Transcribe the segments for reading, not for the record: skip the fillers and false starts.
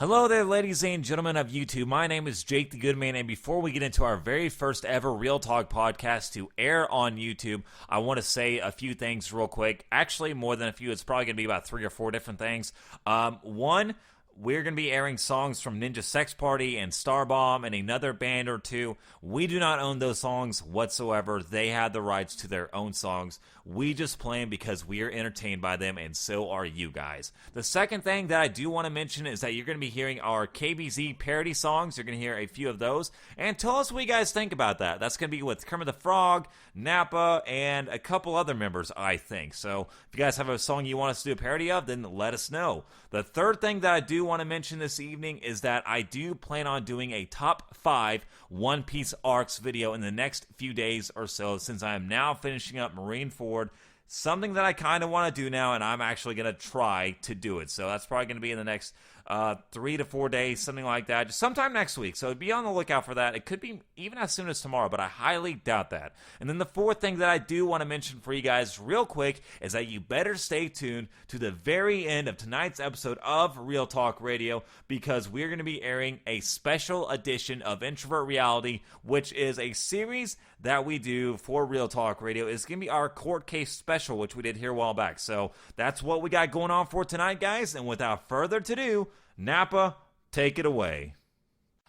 Hello there, ladies and gentlemen of YouTube. My name is Jake the Goodman, and before we get into our very first ever Real Talk podcast to air on YouTube, I want to say a few things real quick. Actually, more than a few. It's probably going to be about 3 or 4 different things. One, we're going to be airing songs from Ninja Sex Party and Starbomb and another band or two. We do not own those songs whatsoever. They had the rights to their own songs. We just play them because we are entertained by them, and so are you guys. The second thing that I do want to mention is that you're going to be hearing our KBZ parody songs. You're going to hear a few of those. And tell us what you guys think about that. That's going to be with Kermit the Frog, Nappa, and a couple other members, I think. So if you guys have a song you want us to do a parody of, then let us know. The third thing that I do want to mention this evening is that I do plan on doing a top 5 One Piece arcs video in the next few days or so, since I am now finishing up Marineford. Something that I kind of want to do now, and I'm actually going to try to do it. So that's probably going to be in the next 3 to 4 days, something like that, just sometime next week. So be on the lookout for that. It could be even as soon as tomorrow, but I highly doubt that. And then the fourth thing that I do want to mention for you guys real quick is that you better stay tuned to the very end of tonight's episode of Real Talk Radio, because we're going to be airing a special edition of Introvert Reality, which is a series that we do for Real Talk Radio. It's going to be our court case special, which we did here a while back. So that's what we got going on for tonight, guys. And without further ado, Nappa, take it away.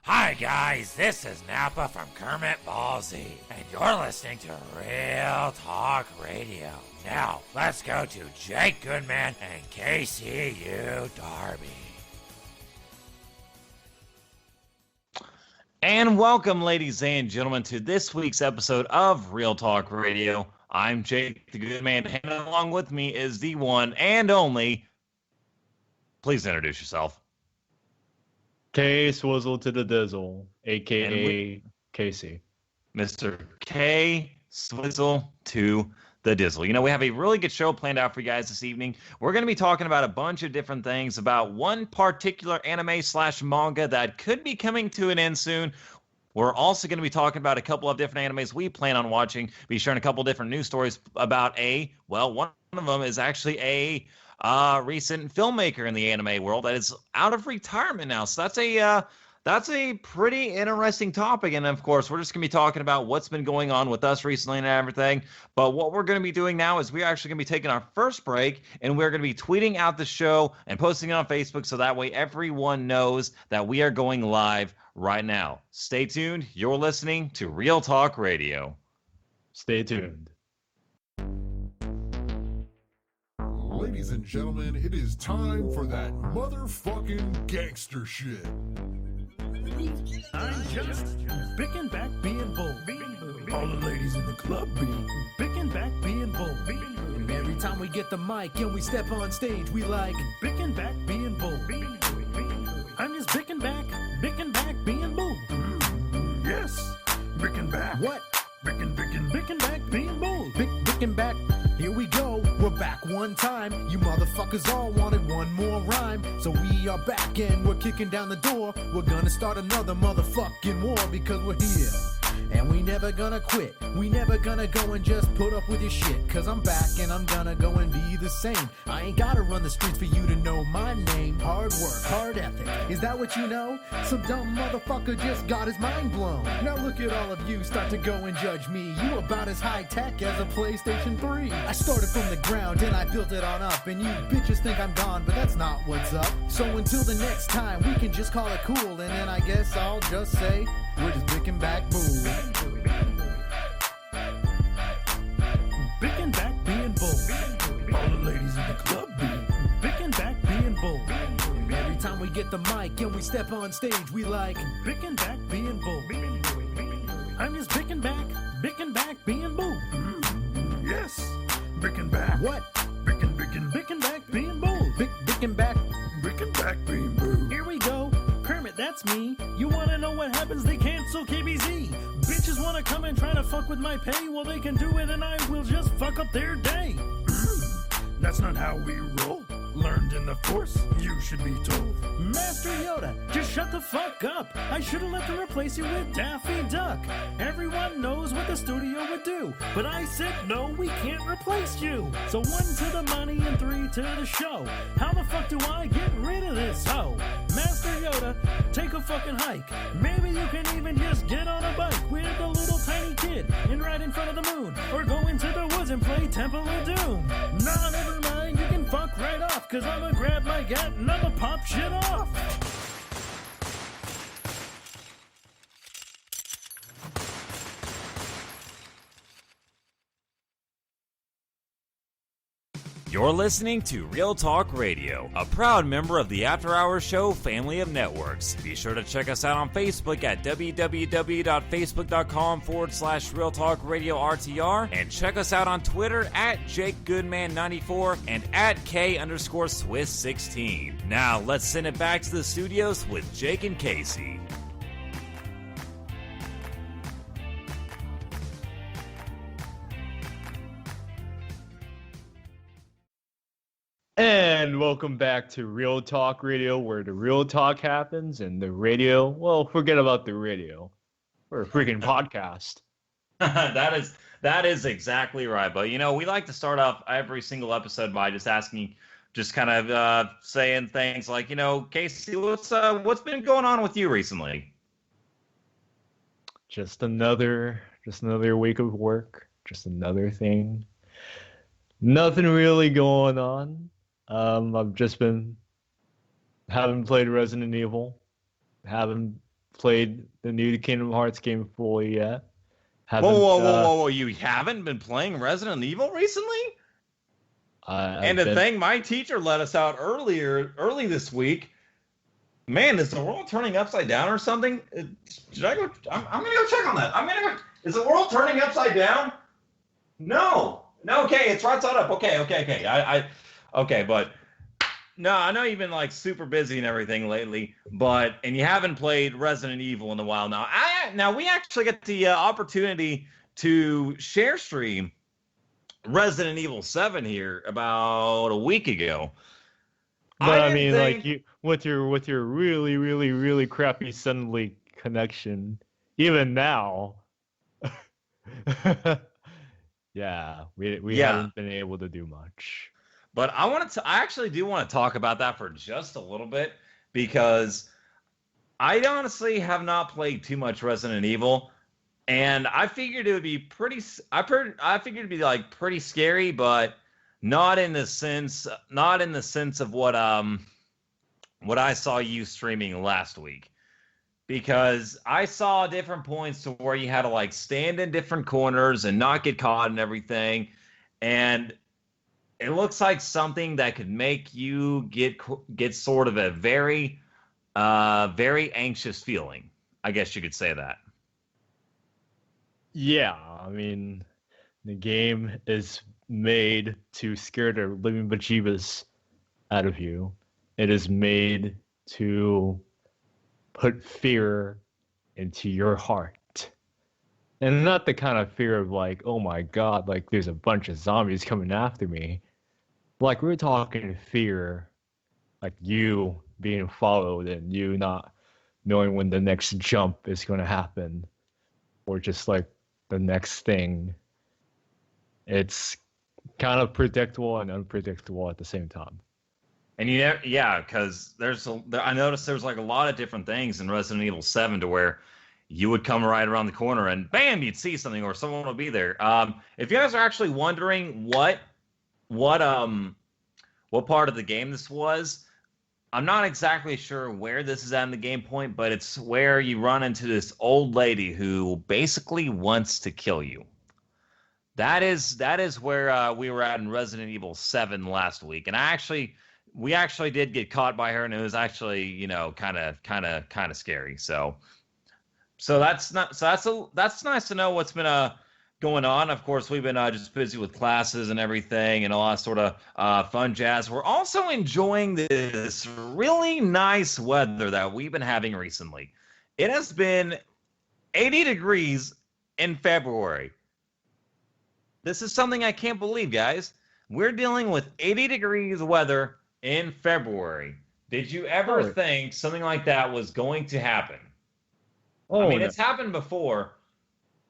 Hi guys, this is Nappa from Kermit Ballsy, and you're listening to Real Talk Radio. Now, let's go to Jake Goodman and KCU Darby. And welcome, ladies and gentlemen, to this week's episode of Real Talk Radio. I'm Jake the Goodman, and along with me is the one and only. Please introduce yourself. K Swizzle to the Dizzle, a.k.a. Casey. Mr. K Swizzle to the Dizzle. You know, we have a really good show planned out for you guys this evening. We're going to be talking about a bunch of different things, about one particular anime/manga that could be coming to an end soon. We're also going to be talking about a couple of different animes we plan on watching. Be sharing a couple different news stories about one of them is actually a recent filmmaker in the anime world that is out of retirement now. So that's a pretty interesting topic. And of course, we're just going to be talking about what's been going on with us recently and everything. But what we're going to be doing now is we're actually going to be taking our first break, and we're going to be tweeting out the show and posting it on Facebook, so that way everyone knows that we are going live right now. Stay tuned. You're listening to Real Talk Radio. Stay tuned. Ladies and gentlemen, it is time for that motherfucking gangster shit. I'm just picking back being bold. All the ladies in the club being picking back being bold. And every time we get the mic and we step on stage, we like picking back being bold. I'm just picking back being bold. Yes, picking back. What? Picking back being bold. Picking back. Here we go, we're back one time. You motherfuckers all wanted one more rhyme. So we are back and we're kicking down the door. We're gonna start another motherfucking war because we're here. And we never gonna quit. We never gonna go and just put up with your shit. Cause I'm back and I'm gonna go and be the same. I ain't gotta run the streets for you to know my name. Hard work, hard ethic. Is that what you know? Some dumb motherfucker just got his mind blown. Now look at all of you start to go and judge me. You about as high tech as a PlayStation 3. I started from the ground and I built it on up. And you bitches think I'm gone, but that's not what's up. So until the next time, we can just call it cool. And then I guess I'll just say, we're just picking back bold. Picking back being bold. All the ladies in the club being picking back being bold. And every time we get the mic and we step on stage, we like picking back being bold. I'm just picking back being bold. Yes, picking back. What? Picking back being bold. Picking back being bold. Here we go. Kermit, that's me. You wanna know what happens? They cancel KBZ. Bitches wanna come and try to fuck with my pay. Well, they can do it and I will just fuck up their day. That's not how we roll. Learned in the Force, you should be told. Master Yoda, just shut the fuck up. I should've let them replace you with Daffy Duck. Everyone knows what the studio would do, but I said no, we can't replace you. So 1 to the money and 3 to the show. How the fuck do I get rid of this hoe? Master Yoda, area, take a fucking hike. Maybe you can even just get on a bike with a little tiny kid and ride in front of the moon, or go into the woods and play Temple of Doom. Nah, never mind, you can fuck right off, cause I'ma grab my gat and I'ma pop shit off. You're listening to Real Talk Radio, a proud member of the After Hours Show family of networks. Be sure to check us out on Facebook at www.facebook.com/Real Talk Radio RTR, and check us out on Twitter at JakeGoodman94 and at K_Swiss16. Now let's send it back to the studios with Jake and Casey. And welcome back to Real Talk Radio, where the real talk happens and the radio, well, forget about the radio. We're a freaking podcast. That is exactly right. But, you know, we like to start off every single episode by just asking, just kind of saying things like, you know, Casey, what's been going on with you recently? Just another week of work, just another thing. Nothing really going on. I've just haven't played Resident Evil, haven't played the new Kingdom Hearts game fully yet. Whoa! You haven't been playing Resident Evil recently? My teacher let us out early this week. Man, is the world turning upside down or something? Should I go? I'm gonna go check on that. Is the world turning upside down? No. Okay, it's right side up. Okay. Okay, but no, I know you've been like super busy and everything lately, and you haven't played Resident Evil in a while now. Now we actually get the opportunity to share stream Resident Evil 7 here about a week ago. But I mean, like you with your really, really, really crappy suddenly connection, even now. Yeah, we haven't been able to do much. But I actually do want to talk about that for just a little bit, because I honestly have not played too much Resident Evil, and I figured it would be pretty like pretty scary, but not in the sense of what I saw you streaming last week. Because I saw different points to where you had to like stand in different corners and not get caught and everything. And it looks like something that could make you get sort of a very, very anxious feeling. I guess you could say that. Yeah, I mean, the game is made to scare the living bejeebus out of you. It is made to put fear into your heart. And not the kind of fear of like, oh my God, like there's a bunch of zombies coming after me. Like we're talking fear, like you being followed and you not knowing when the next jump is going to happen, or just like the next thing. It's kind of predictable and unpredictable at the same time. And because I noticed there's like a lot of different things in Resident Evil 7 to where you would come right around the corner and bam, you'd see something or someone would be there. If you guys are actually wondering what part of the game this was, I'm not exactly sure where this is at in the game point, but it's where you run into this old lady who basically wants to kill you. That is where we were at in Resident Evil 7 last week, and we actually did get caught by her, and it was actually, you know, kind of scary. So that's nice to know what's been going on. Of course, we've been just busy with classes and everything, and all that sort of fun jazz. We're also enjoying this really nice weather that we've been having recently. It has been 80 degrees in February. This is something I can't believe, guys. We're dealing with 80 degrees weather in February. Did you ever think something like that was going to happen? It's happened before.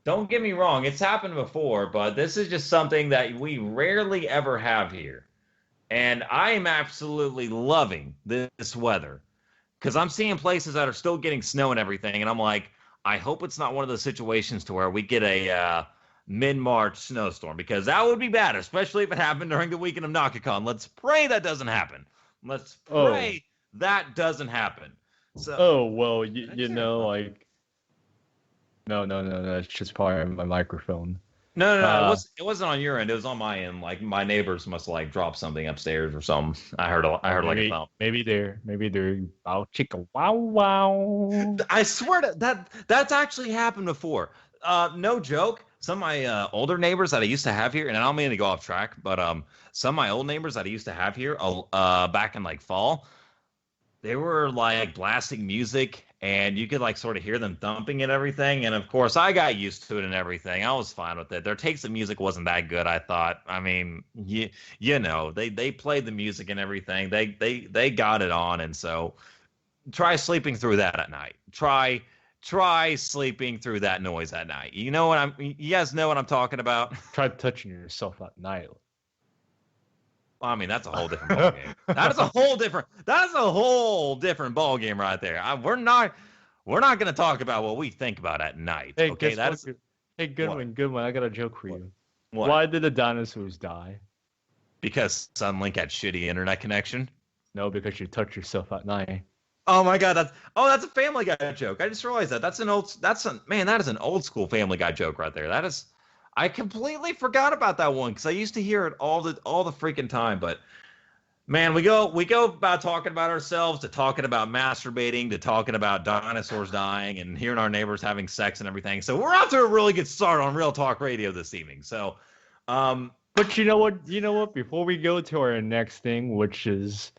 Don't get me wrong, it's happened before, but this is just something that we rarely ever have here. And I am absolutely loving this weather. because I'm seeing places that are still getting snow and everything, and I'm like, I hope it's not one of those situations to where we get a mid-March snowstorm, because that would be bad, especially if it happened during the weekend of NakaCon. Let's pray that doesn't happen. Let's pray that doesn't happen. So, well, you know, like, no, it's just probably my microphone. No, it wasn't on your end. It was on my end. Like, my neighbors must have, like, dropped something upstairs or something. I heard like a thump. Maybe they're wow chicka wow. I swear that's actually happened before. No joke. Some of my older neighbors that I used to have here, and I don't mean to go off track, but some of my old neighbors that I used to have here back in like fall, they were like blasting music, and you could like sort of hear them thumping and everything. And of course, I got used to it and everything. I was fine with it. Their taste of music wasn't that good, I thought. I mean, you know, they played the music and everything. They got it on, and so try sleeping through that at night. Try sleeping through that noise at night. You guys know what I'm talking about? Try touching yourself at night. Well, I mean, that's a whole different ballgame. That is a whole different ballgame right there. We're not going to talk about what we think about at night. Hey, okay, hey, good one. I got a joke for you. What? Why did the dinosaurs die? Because Sunlink had shitty internet connection. No, because you touch yourself at night. Oh my God, that's a Family Guy joke. I just realized that. That is an old school Family Guy joke right there. I completely forgot about that one because I used to hear it all the freaking time. But man, we go about talking about ourselves to talking about masturbating to talking about dinosaurs dying and hearing our neighbors having sex and everything. So we're off to a really good start on Real Talk Radio this evening. So, but you know what? Before we go to our next thing, which is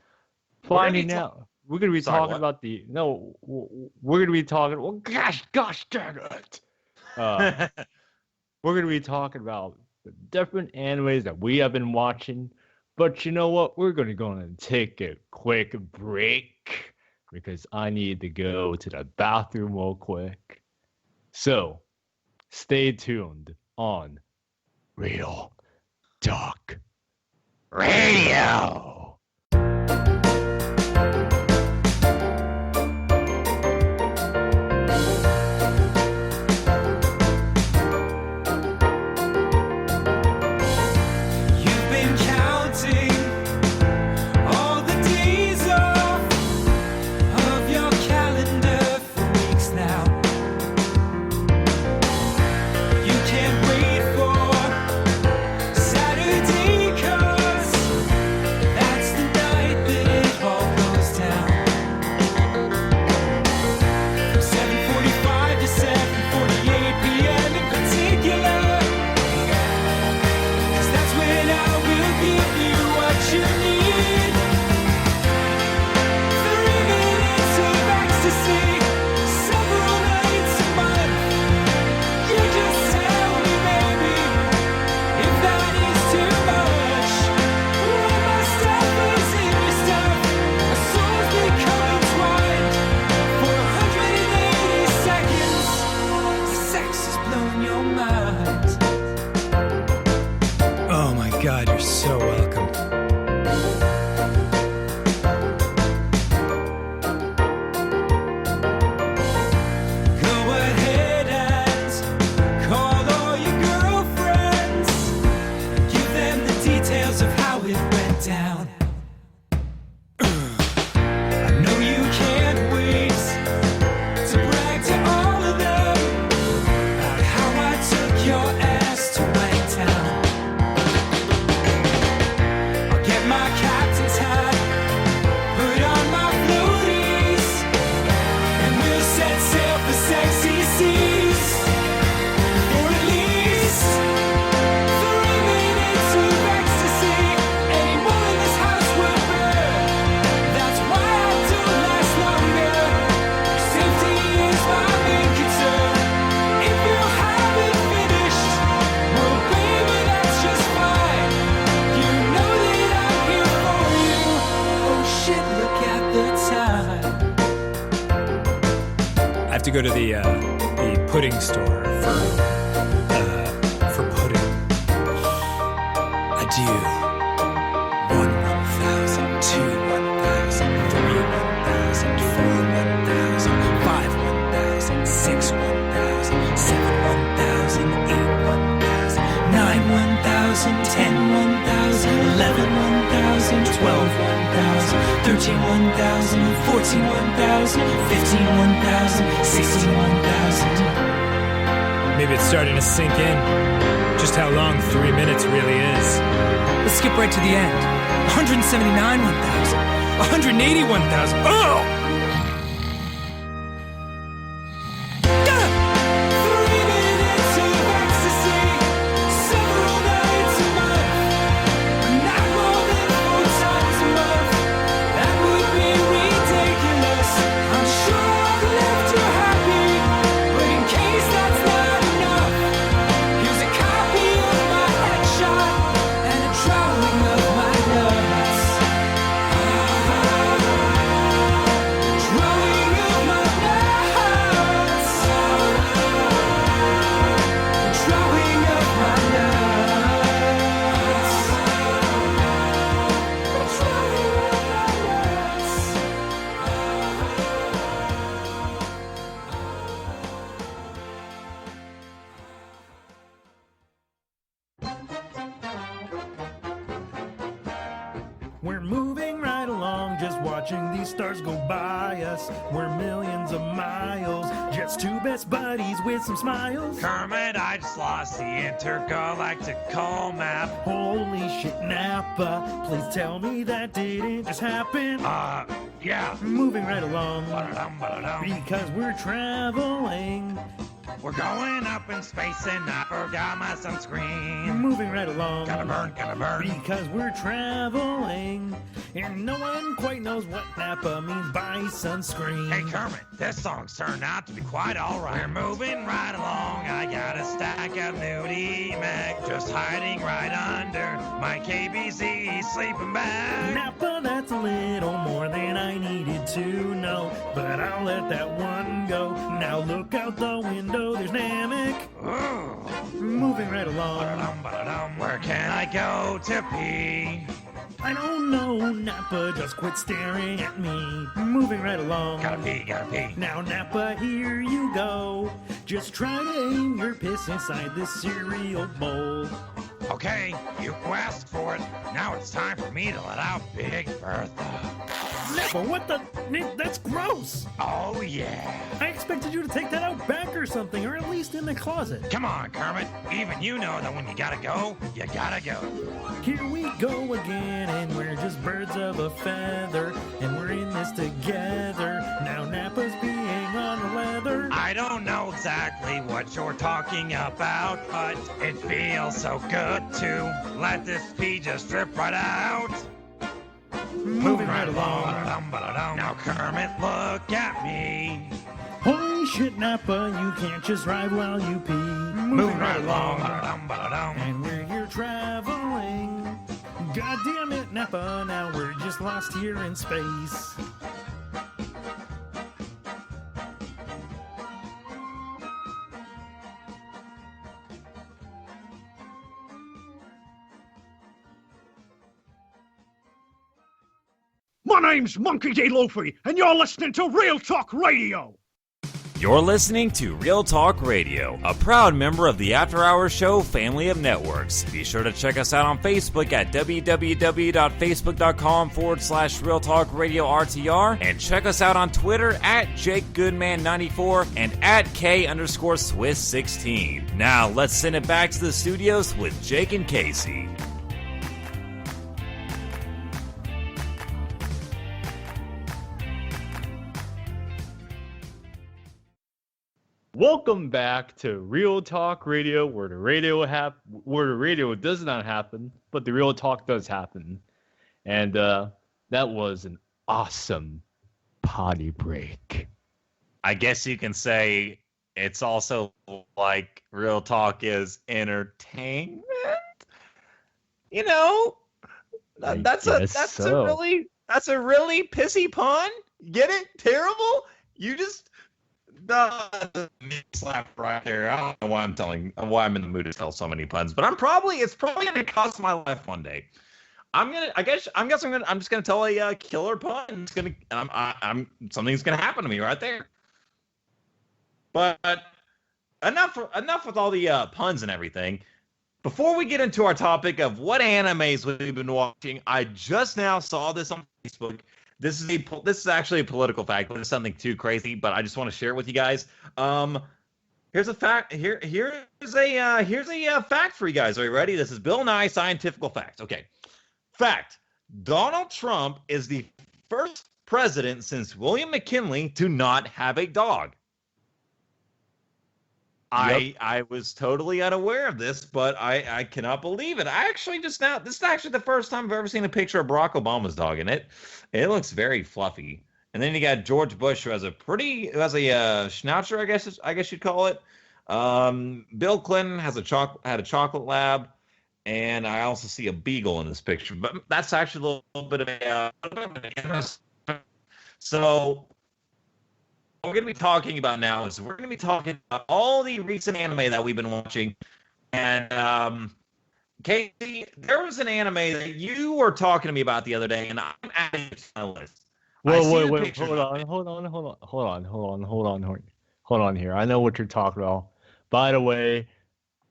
finding out. We're going to be talking about we're going to be talking, well, gosh dang it. We're going to be talking about the different animes that we have been watching. But you know what? We're going to take a quick break because I need to go to the bathroom real quick. So stay tuned on Real Talk Radio. God, you're so welcome. Go ahead and call all your girlfriends. Give them the details of how it went down. I know you can't wait to brag to all of them about how I took your ass to White Town. My captain's hat, put on my floaties, and we'll set sail for sexy seas. For at least 3 minutes of ecstasy. Anyone in this house will burn. That's why I don't last longer. Safety is my main concern. If you haven't finished, well, baby, that's just fine. You know that shit, look at the time. I have to go to the pudding store for pudding. I do 1,000, 2, 1,000, 3, 1,000, 4, 10, 1,000, 11, 1,000, 12, 1,000, 13, 1,000, 14, 1,000, 15, 1,000, 16, 1,000. Maybe it's starting to sink in just how long 3 minutes really is. Let's skip right to the end. 179, 1,000, 180, 1,000. Oh! 3 minutes of ecstasy, several nights a month, not more than 4 times a month. That would be ridiculous. I'm sure I've left you happy, but in case that's not enough, here's a copy of my headshot and a drawing of my nuts. Drawing of my nuts. Drawing of my nuts. Drawing of We're moving right along, just watching these stars go by us. We're millions of miles, just two best buddies with some smiles. Kermit, I just lost the intergalactic call map. Holy shit, Napa, please tell me that didn't just happen. Yeah. Moving right along, Ba-da-dum, ba-da-dum. because we're traveling. We're going up in space and I forgot my sunscreen. Moving right along, Gotta burn. because we're traveling. And no one quite knows what Napa means by sunscreen. Hey Kermit, this song's turned out to be quite alright. We're moving right along. I got a stack of nudie mag just hiding right under my KBZ sleeping bag. Napa, that's a little more than I needed to know, but I'll let that one go. Now look out the window, there's Namek. Ooh. Moving right along. Ba-da-dum, ba-da-dum. Where can I go to pee? I don't know, Napa, just quit staring at me. Moving right along. Gotta pee. Now Napa, here you go. Just try to aim your piss inside this cereal bowl. Okay, you asked for it. Now it's time for me to let out Big Bertha. Napa, what the? That's gross. Oh yeah. I expected you to take that out back or something, or at least in the closet. Come on, Kermit. Even you know that when you gotta go, you gotta go. Here we go again, and we're just birds of a feather, and we're in this together. Now Napa's being on the leather. I don't know exactly what you're talking about, but it feels so good to let this pee just drip right out. Moving right along. Ba-da-dum, ba-da-dum. Now Kermit, look at me. Holy shit, Napa, you can't just drive while you pee. Moving right along. Ba-da-dum, ba-da-dum. And we're here traveling. God damn it, Napa, now we're just lost here in space. My name's Monkey D. Luffy, and you're listening to Real Talk Radio. You're listening to Real Talk Radio, a proud member of the After Hours Show family of networks. Be sure to check us out on Facebook at www.facebook.com/Real Talk Radio RTR, and check us out on Twitter at JakeGoodman94 and at K_Swiss16. Now let's send it back to the studios with Jake and Casey. Welcome back to Real Talk Radio, where the radio does not happen, but the real talk does happen. And that was an awesome potty break. I guess you can say it's also like Real Talk is entertainment. You know, that's a really pissy pun. Get it? Terrible. You just slap right there. I don't know why I'm in the mood to tell so many puns, but it's probably gonna cost my life one day. I'm just gonna tell a killer pun. Something's gonna happen to me right there. But enough with all the puns and everything. before we get into our topic of what animes we've been watching, I just now saw this on Facebook. This is actually a political fact, but it's something too crazy. But I just want to share it with you guys. Here's a fact. Here's a fact for you guys. Are you ready? This is Bill Nye Scientific Facts. Okay, fact: Donald Trump is the first president since William McKinley to not have a dog. Yep. I was totally unaware of this, but I cannot believe it. I actually just now, this is actually the first time I've ever seen a picture of Barack Obama's dog in it. It looks very fluffy. And then you got George Bush, who has a schnauzer, I guess you'd call it. Bill Clinton had a chocolate lab, and I also see a beagle in this picture. But that's actually a little bit of a so. What we're going to be talking about now is we're going to be talking about all the recent anime that we've been watching. And Casey, there was an anime that you were talking to me about the other day, and I'm adding it to my list. Wait, hold on here. I know what you're talking about. By the way,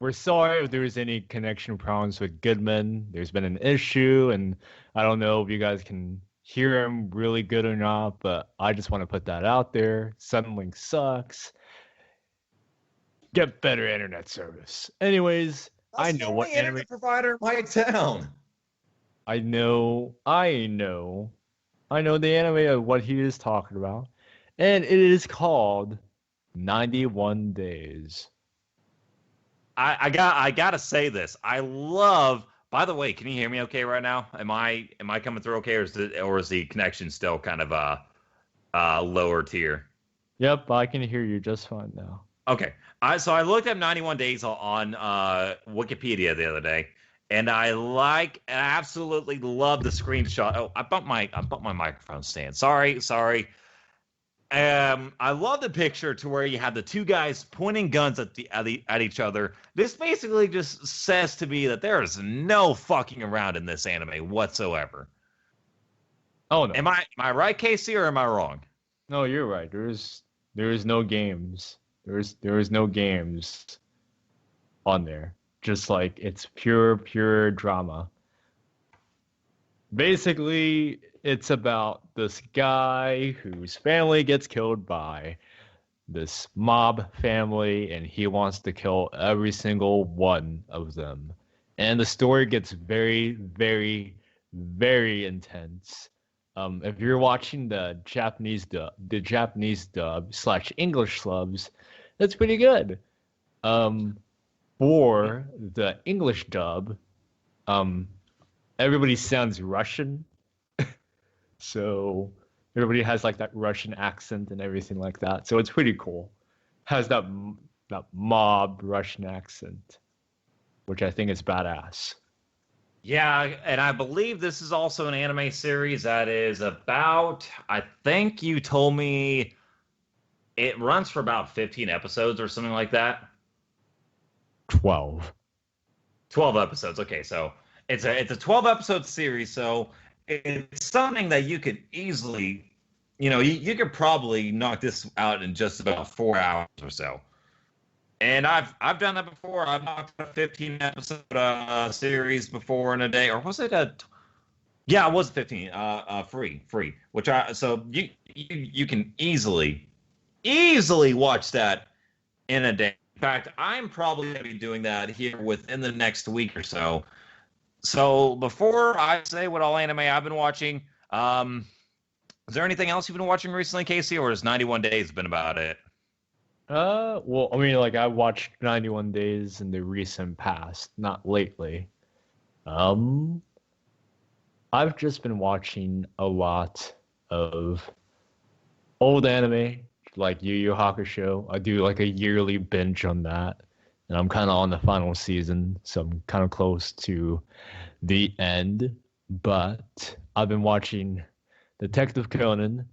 we're sorry if there's any connection problems with Goodman. There's been an issue, and I don't know if you guys can hear him really good or not, but I just want to put that out there. Suddenlink sucks. Get better internet service. Anyways, I know what anime provider in my town. I know the anime of what he is talking about, and it is called 91 Days. I gotta say this. I love. By the way, can you hear me okay right now? Am I coming through okay, or is the connection still kind of lower tier? Yep, I can hear you just fine now. Okay. So I looked up 91 Days on Wikipedia the other day, and I absolutely love the screenshot. Oh, I bumped my microphone stand. Sorry. I love the picture to where you have the two guys pointing guns at each other. This basically just says to me that there is no fucking around in this anime whatsoever. Oh no. Am I right, Casey, or am I wrong? No, you're right. There is no games. There is no games on there. Just like it's pure drama. Basically, it's about this guy whose family gets killed by this mob family, and he wants to kill every single one of them. And the story gets very, very, very intense. If you're watching the Japanese dub / English subs, that's pretty good. For the English dub, everybody sounds Russian. So everybody has like that Russian accent and everything like that. So it's pretty cool. Has that mob Russian accent, which I think is badass. Yeah, and I believe this is also an anime series that is about, I think you told me it runs for about 15 episodes or something like that. 12 episodes. Okay, so it's a 12 episode series, so it's something that you could easily, you could probably knock this out in just about 4 hours or so. And I've done that before. I've knocked out a 15 episode series before in a day, or was it Yeah, it was 15. Free. So you can easily watch that in a day. In fact, I'm probably going to be doing that here within the next week or so. So before I say what all anime I've been watching, is there anything else you've been watching recently, Casey, or has 91 Days been about it? Well, I mean, like I watched 91 Days in the recent past, not lately. I've just been watching a lot of old anime, like Yu Yu Hakusho. I do like a yearly binge on that, and I'm kind of on the final season, so I'm kind of close to the end. But I've been watching Detective Conan,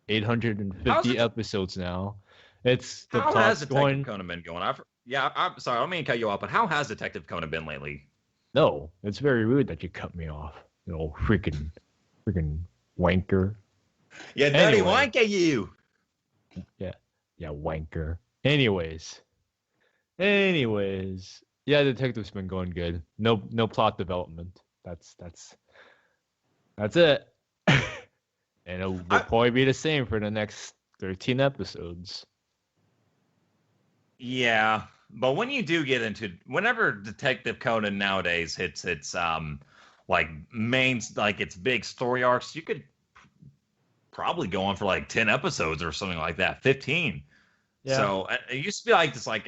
850 episodes now. It's the How has plot's Detective Conan been going? I'm sorry, I don't mean to cut you off, but how has Detective Conan been lately? No, it's very rude that you cut me off. You know, freaking wanker. Yeah, dirty Anyway. wanker you. Yeah, wanker. Anyways, Yeah, Detective's been going good. No plot development. That's it. And it will probably be the same for the next 13 episodes. Yeah, but when you do get into whenever Detective Conan nowadays hits its like its big story arcs, you could probably go on for like 10 episodes or something like that, 15. Yeah. So it used to be like this like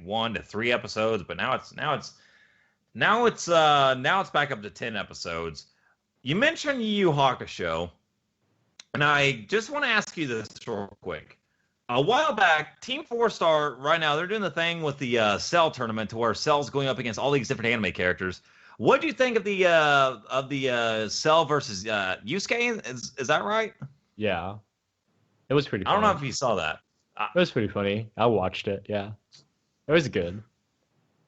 1 to 3 episodes, but now it's back up to 10 episodes. You mentioned Yu Yu Hakusho, and I just want to ask you this real quick. A while back, Team 4-Star, right now, they're doing the thing with the Cell tournament to where Cell's going up against all these different anime characters. What do you think of the Cell versus Yusuke? Is that right? Yeah. It was pretty funny. I don't know if you saw that. It was pretty funny. I watched it, yeah. It was good.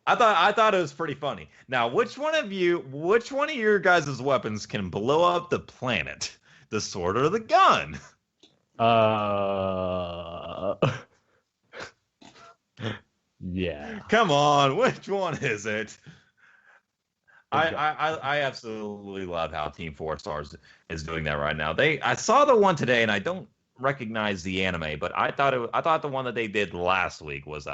I thought it was pretty funny. Now, which one of your guys' weapons can blow up the planet? The sword or the gun? Yeah. Come on, which one is it? I absolutely love how Team 4-Stars is doing that right now. I saw the one today, and I don't recognize the anime, but I thought the one that they did last week was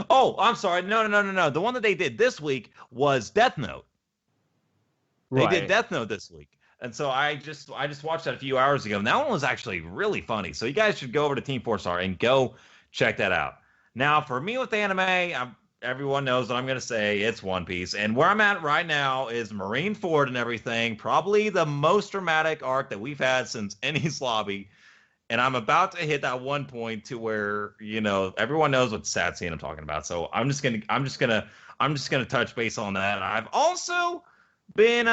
Oh, I'm sorry. No. The one that they did this week was Death Note. They did Death Note this week. And so I just watched that a few hours ago, and that one was actually really funny. So you guys should go over to Team 4-Star and go check that out. Now, for me with anime, everyone knows what I'm going to say. It's One Piece. And where I'm at right now is Marineford and everything. Probably the most dramatic arc that we've had since Enies Lobby. And I'm about to hit that one point to where, everyone knows what sad scene I'm talking about. So I'm just gonna touch base on that. And I've also been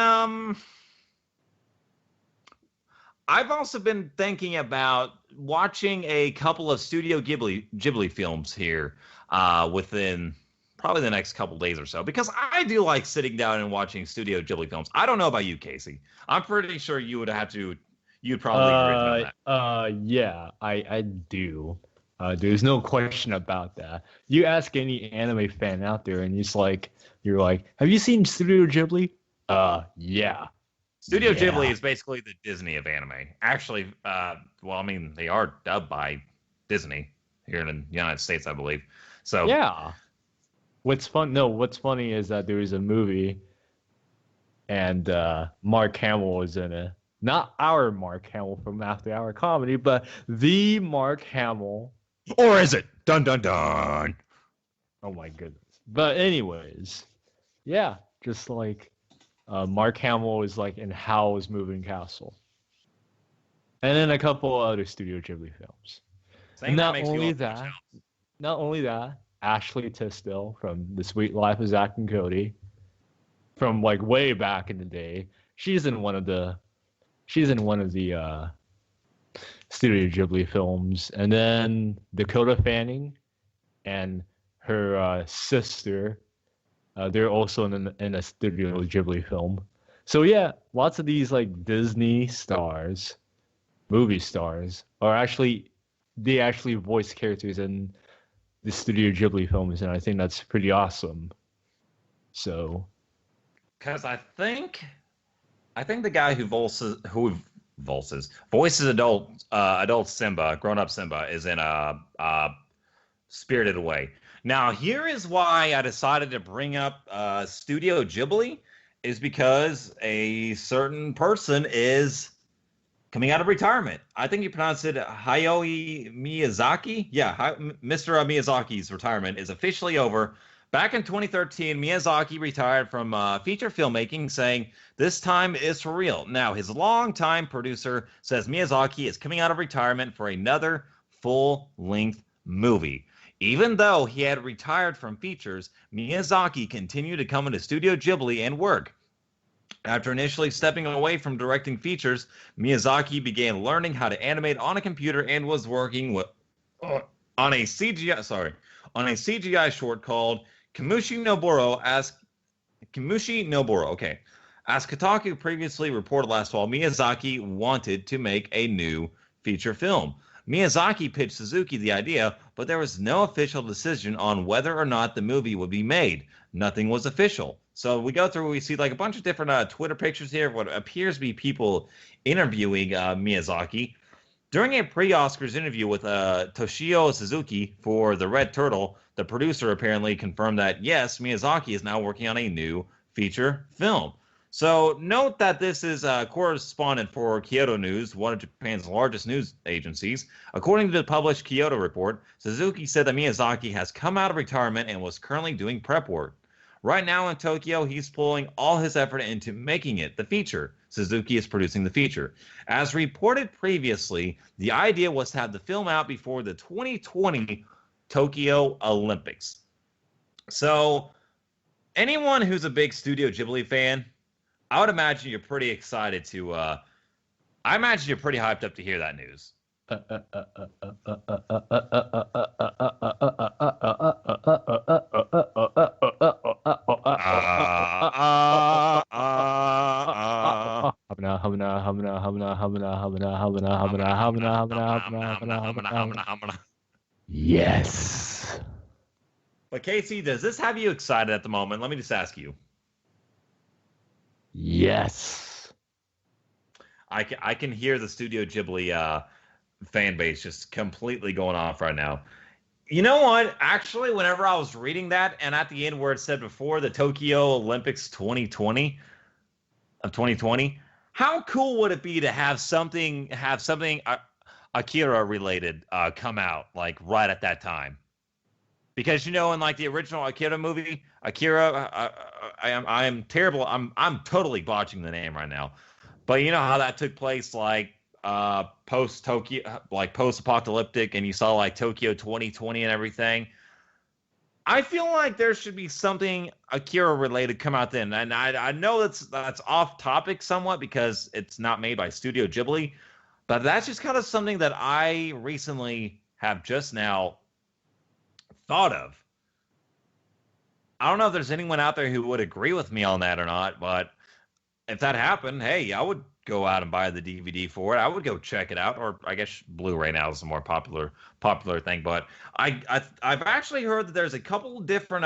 thinking about watching a couple of Studio Ghibli films here within probably the next couple days or so, because I do like sitting down and watching Studio Ghibli films. I don't know about you, Casey. I'm pretty sure you'd probably agree with that. Yeah, I do. There's no question about that. You ask any anime fan out there, and you're like, have you seen Studio Ghibli? Yeah. Studio Ghibli is basically the Disney of anime. Actually, they are dubbed by Disney here in the United States, I believe. So yeah. What's funny is that there is a movie, and Mark Hamill was in it. Not our Mark Hamill from After Hour Comedy, but the Mark Hamill. Or is it? Dun dun dun. Oh my goodness. But anyways, yeah, just like Mark Hamill is like in Howl's Moving Castle. And then a couple other Studio Ghibli films. Not only that, Ashley Tisdale from The Sweet Life of Zack and Cody, from like way back in the day. She's in one of the Studio Ghibli films. And then Dakota Fanning and her sister, they're also in a Studio Ghibli film. So yeah, lots of these like Disney stars, movie stars, they actually voice characters in the Studio Ghibli films, and I think that's pretty awesome. So, because I think the guy who voices adult Simba, grown-up Simba, is in Spirited Away. Now, here is why I decided to bring up Studio Ghibli, is because a certain person is coming out of retirement. I think you pronounce it Hayao Miyazaki. Yeah, Mr. Miyazaki's retirement is officially over. Back in 2013, Miyazaki retired from feature filmmaking, saying, "This time is for real." Now, his longtime producer says Miyazaki is coming out of retirement for another full-length movie. Even though he had retired from features, Miyazaki continued to come into Studio Ghibli and work. After initially stepping away from directing features, Miyazaki began learning how to animate on a computer and was working on a CGI short called Kimushi Noboro. Okay. As Kotaku previously reported last fall, Miyazaki wanted to make a new feature film. Miyazaki pitched Suzuki the idea, but there was no official decision on whether or not the movie would be made. Nothing was official. So we go through, we see like a bunch of different Twitter pictures here of what appears to be people interviewing Miyazaki. During a pre-Oscars interview with Toshio Suzuki for The Red Turtle, the producer apparently confirmed that, yes, Miyazaki is now working on a new feature film. So note that this is a correspondent for Kyoto News, one of Japan's largest news agencies. According to the published Kyoto report, Suzuki said that Miyazaki has come out of retirement and was currently doing prep work. Right now in Tokyo, he's pulling all his effort into making it the feature. Suzuki is producing the feature. As reported previously, the idea was to have the film out before the 2020 Tokyo Olympics. So, anyone who's a big Studio Ghibli fan, I would imagine you're pretty excited to, I imagine you're pretty hyped up to hear that news. Yes. But Casey, does this have you excited at the moment? Let me just ask you. Yes. I can hear the Studio Ghibli fan base just completely going off right now. You know what? Actually, whenever I was reading that, and at the end where it said before the Tokyo Olympics 2020, how cool would it be to have something Akira related come out like right at that time? Because in like the original Akira movie, Akira, I am terrible. I'm totally botching the name right now, but you know how that took place like post Tokyo, like post apocalyptic, and you saw like Tokyo 2020 and everything. I feel like there should be something Akira related come out then, and I know that's off topic somewhat because it's not made by Studio Ghibli, but that's just kind of something that I recently have just now thought of. I don't know if there's anyone out there who would agree with me on that or not, but if that happened, hey, I would go out and buy the DVD for it. I would go check it out, or I guess Blu-ray now is a more popular thing. But I've actually heard that there's a couple of different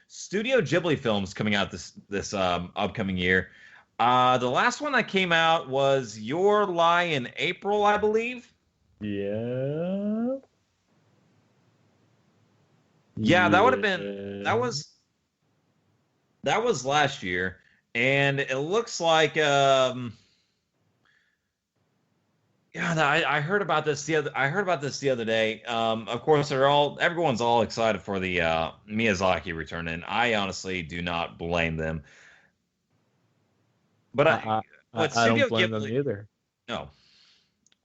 Studio Ghibli films coming out this upcoming year. The last one that came out was Your Lie in April, I believe. Yeah. Yeah, that would have been that was last year, and it looks like I heard about this the other day. Of course, everyone's all excited for the Miyazaki return, and I honestly do not blame them. But I don't blame them either. No,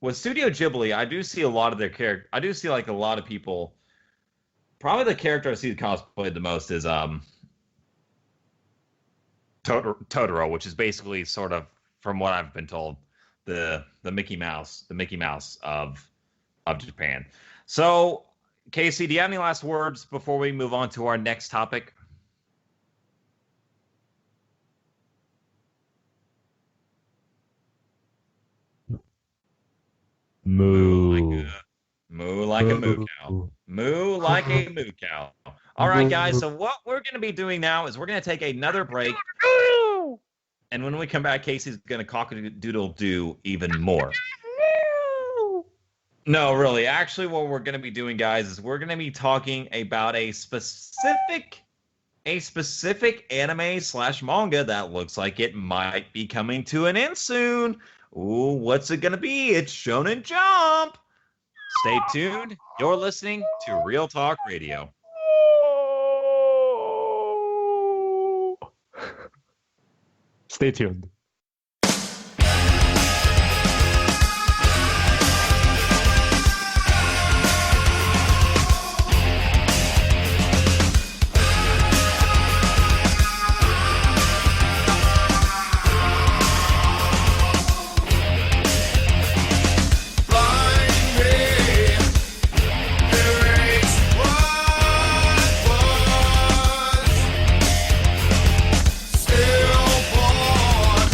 with Studio Ghibli, I do see a lot of their character. I do see like a lot of people. Probably the character I see cosplayed the most is Totoro, which is basically sort of, from what I've been told, the Mickey Mouse of Japan. So, Casey, do you have any last words before we move on to our next topic? Moo. Moo like a moo cow. Moo like a moo cow. All right, guys. So what we're going to be doing now is we're going to take another break. And when we come back, Casey's going to cock-a-doodle-doo even more. No, really. Actually, what we're going to be doing, guys, is we're going to be talking about a specific anime/manga that looks like it might be coming to an end soon. Ooh, what's it going to be? It's Shonen Jump. Stay tuned. You're listening to Real Talk Radio. Stay tuned. Still born.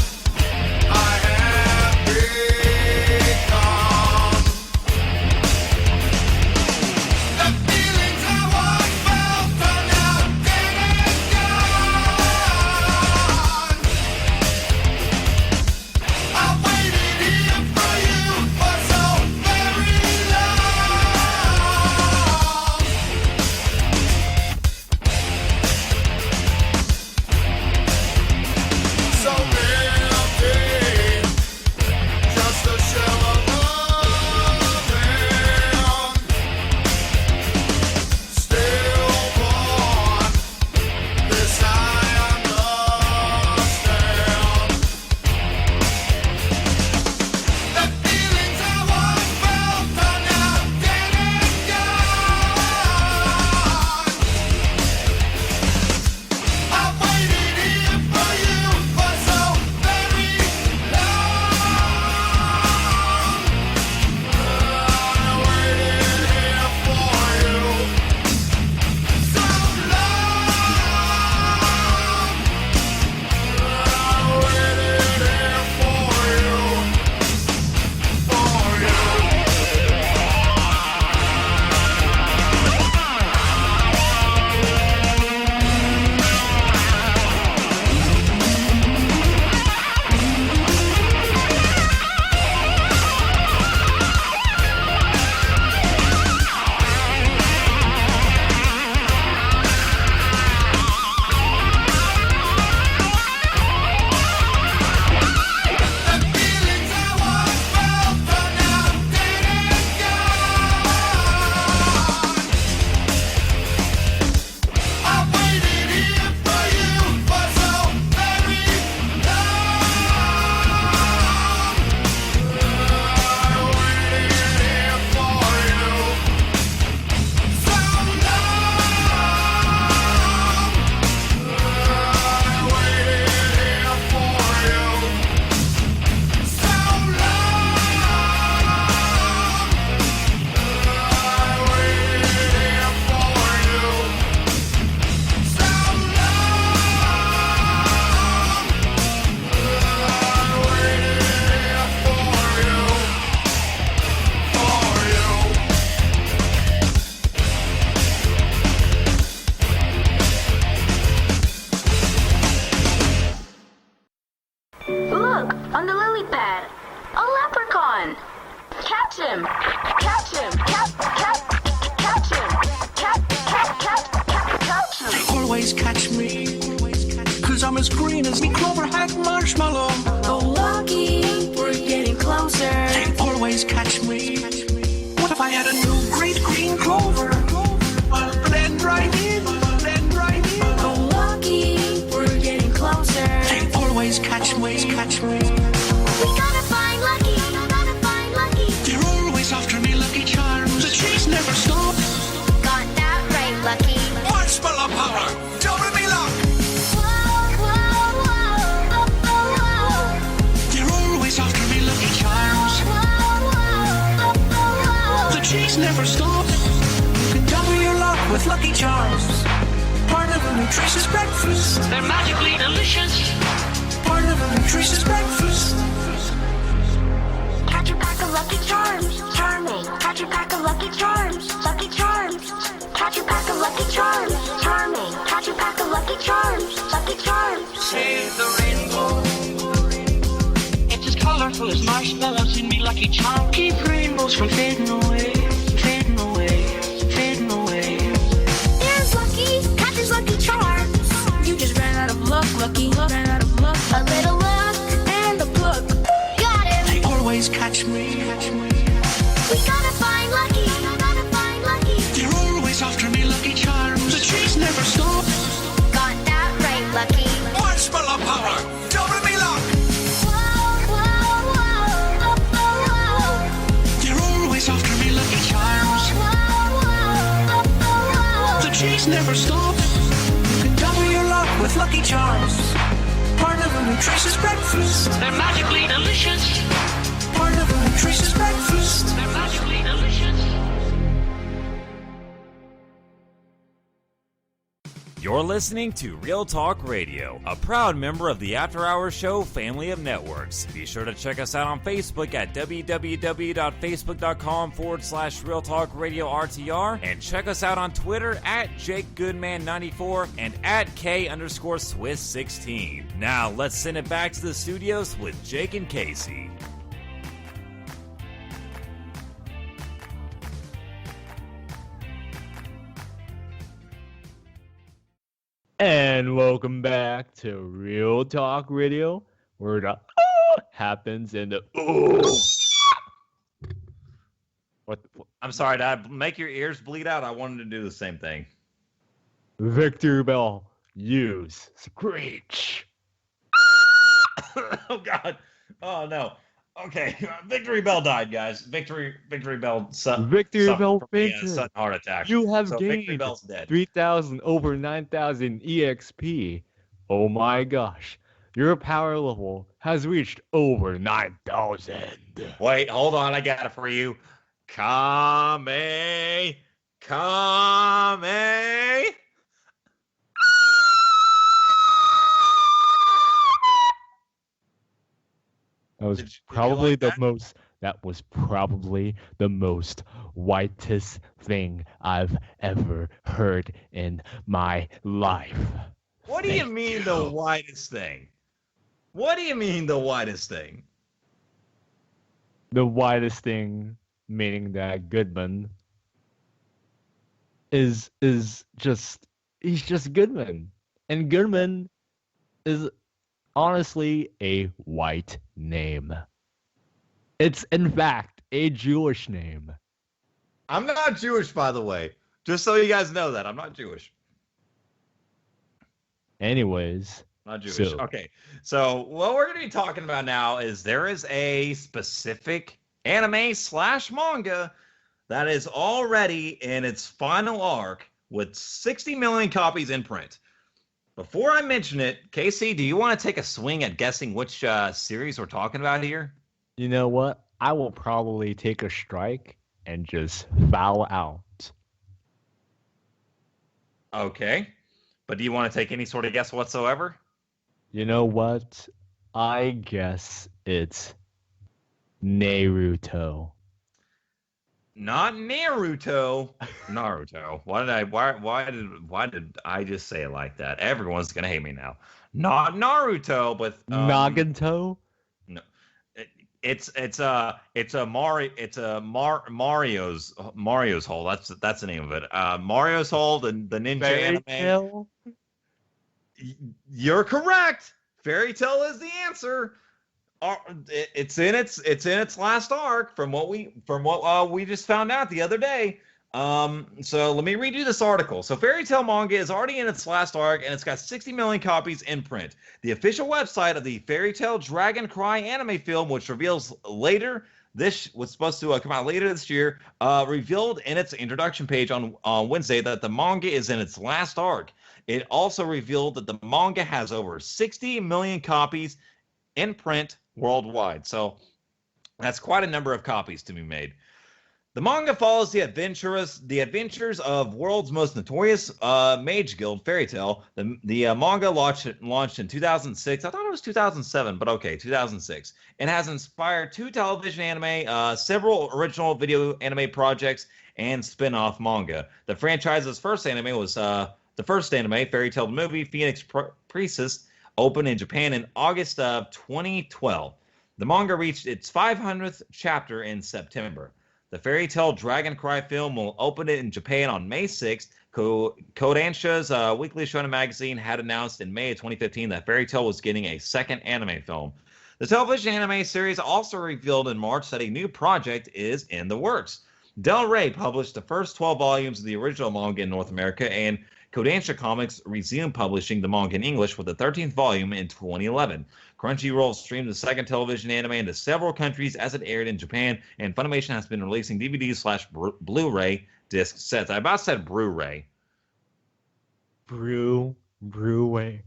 always catch me. Cause I'm as green as me clover hat marshmallow. Oh, lucky, we're getting closer. They always catch me. What if I had a new great green clover? I'll blend right in, blend right in. Oh, lucky, we're getting closer. They always catch me, catch me. We gotta find Lucky, gotta find Lucky. They're always after me, Lucky Charms. The chase never stops. Got that right, Lucky. Marshmallow power, double me luck. Whoa, whoa, whoa, oh, oh, whoa. They're always after me, Lucky Charms. Whoa, whoa, oh, oh, The chase never stops. You can double your luck with Lucky Charms. Part of a nutritious breakfast. They're magically delicious. Part of a nutritious breakfast. Catch a pack of Lucky Charms, charming. Catch a pack of Lucky Charms, Lucky Charms. Catch a pack of Lucky Charms, charming. Catch a pack of Lucky Charms, Lucky Charms. Save the rainbow. It's as colorful as marshmallows in me, Lucky Charm. Keep rainbows from fading away, fading away, fading away. There's Lucky, catches Lucky Charms. You just ran out of luck, Lucky. Ran out of luck. A little luck and a pluck. Got him. They always catch me, catch me. We gotta find Lucky, gotta find Lucky. They're always after me, Lucky Charms. The chase never stops. Got that right, Lucky. Marshmallow power, double me luck. Whoa, whoa, whoa, oh, oh, whoa. They're always after me, Lucky Charms. Whoa, whoa, oh, oh, The chase never stops. You can double your luck with Lucky Charms. Part of a nutritious breakfast. They're magically delicious. Part of a nutritious breakfast. They're magically delicious. You're listening to Real Talk Radio, a proud member of the After Hours Show family of networks. Be sure to check us out on Facebook at www.facebook.com/Real Talk Radio RTR, and check us out on Twitter at JakeGoodman94 and at K_Swiss16. Now let's send it back to the studios with Jake and Casey. And welcome back to Real Talk Radio, where the happens and the what I'm sorry, did I make your ears bleed out? I wanted to do the same thing. Victor Bell use screech. Oh God! Oh no! Okay, Victory Bell died, guys. Victory Bell. Victory Bell a fainted. sudden heart attack. You have So Victory gained Bell's dead. 3,000 over 9,000 EXP. Oh my gosh. Your power level has reached over 9,000. Wait, hold on. I got it for you. Kame. That was Did you probably like the that? most. That was probably the most whitest thing I've ever heard in my life. What do you Thank mean you. the whitest thing? What do you mean the whitest thing? The whitest thing, meaning that Goodman is just he's just Goodman, and Goodman is honestly a white name. It's in fact a Jewish name. I'm not Jewish, by the way. Just so you guys know that. I'm not Jewish. Anyways, Not Jewish. So- Okay. So what we're going to be talking about now is there is a specific anime/manga that is already in its final arc with 60 million copies in print. Before I mention it, Casey, do you want to take a swing at guessing which series we're talking about here? you know what? I will probably take a strike and just foul out. Okay. But do you want to take any sort of guess whatsoever? You know what? I guess it's Naruto. Not Naruto. Naruto. Why did I just say it like that? Everyone's gonna hate me now. Not Naruto, but Nagato? No, it's Mario's Hole. That's the name of it. Mario's Hole, the ninja Fairy anime. Tail? You're correct. Fairy Tail is the answer. It's in its last arc from what we just found out the other day. So let me read you this article. So Fairy Tail manga is already in its last arc, and it's got 60 million copies in print. The official website of the Fairy Tail Dragon Cry anime film, which reveals later this was supposed to come out later this year, revealed in its introduction page on Wednesday that the manga is in its last arc. It also revealed that the manga has over 60 million copies in print worldwide. So that's quite a number of copies to be made. The manga follows the adventures of world's most notorious mage guild, Fairy Tail. The manga launched in 2006. I thought it was 2007, but okay, 2006. It has inspired 2 television anime, several original video anime projects, and spin-off manga. The franchise's first anime was the first anime, Fairy Tail the movie, Phoenix Priestess, opened in Japan in August of 2012. The manga reached its 500th chapter in September. The Fairy Tail Dragon Cry film will open it in Japan on May 6th. Kodansha's weekly shonen magazine had announced in May of 2015 that Fairy Tail was getting a second anime film. The television anime series also revealed in March that a new project is in the works. Del Rey published the first 12 volumes of the original manga in North America, and Kodansha Comics resumed publishing the manga in English with the 13th volume in 2011. Crunchyroll streamed the second television anime into several countries as it aired in Japan, and Funimation has been releasing DVD/Blu-ray disc sets. I about said Blu-ray. Blu-ray.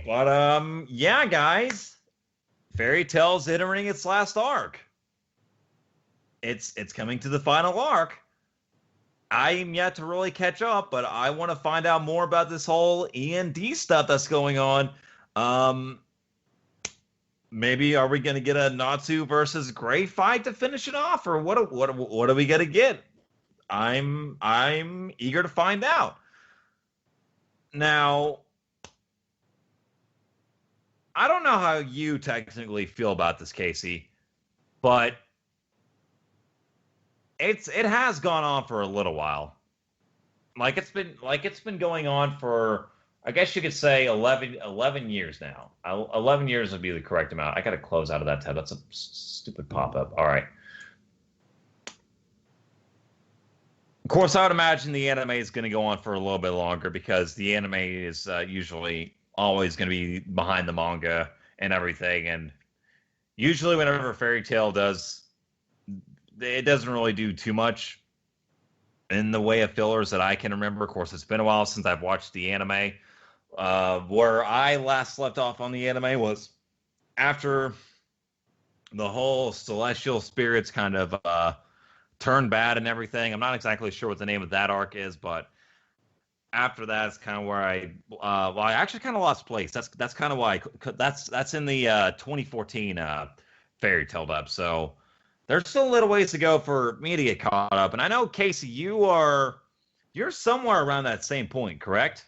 But yeah, guys, Fairy Tail's entering its last arc. It's coming to the final arc. I am yet to really catch up, but I want to find out more about this whole E&D stuff that's going on. Maybe are we going to get a Natsu versus Gray fight to finish it off, or what are we going to get? I'm eager to find out. Now, I don't know how you technically feel about this, Casey, but it has gone on for a little while. Like it's been going on for, I guess you could say 11 years now. 11 years would be the correct amount. I got to close out of that tab. That's a stupid pop-up. All right. Of course, I would imagine the anime is going to go on for a little bit longer because the anime is usually always going to be behind the manga and everything. And usually whenever Fairy Tail does, it doesn't really do too much in the way of fillers that I can remember. Of course, it's been a while since I've watched the anime. Where I last left off on the anime was after the whole Celestial Spirits kind of turned bad and everything. I'm not exactly sure what the name of that arc is, but after that is kind of where I actually kind of lost place. That's kind of why that's in the 2014 Fairy Tail dub. So there's still a little ways to go for me to get caught up. And I know, Casey, you're somewhere around that same point, correct?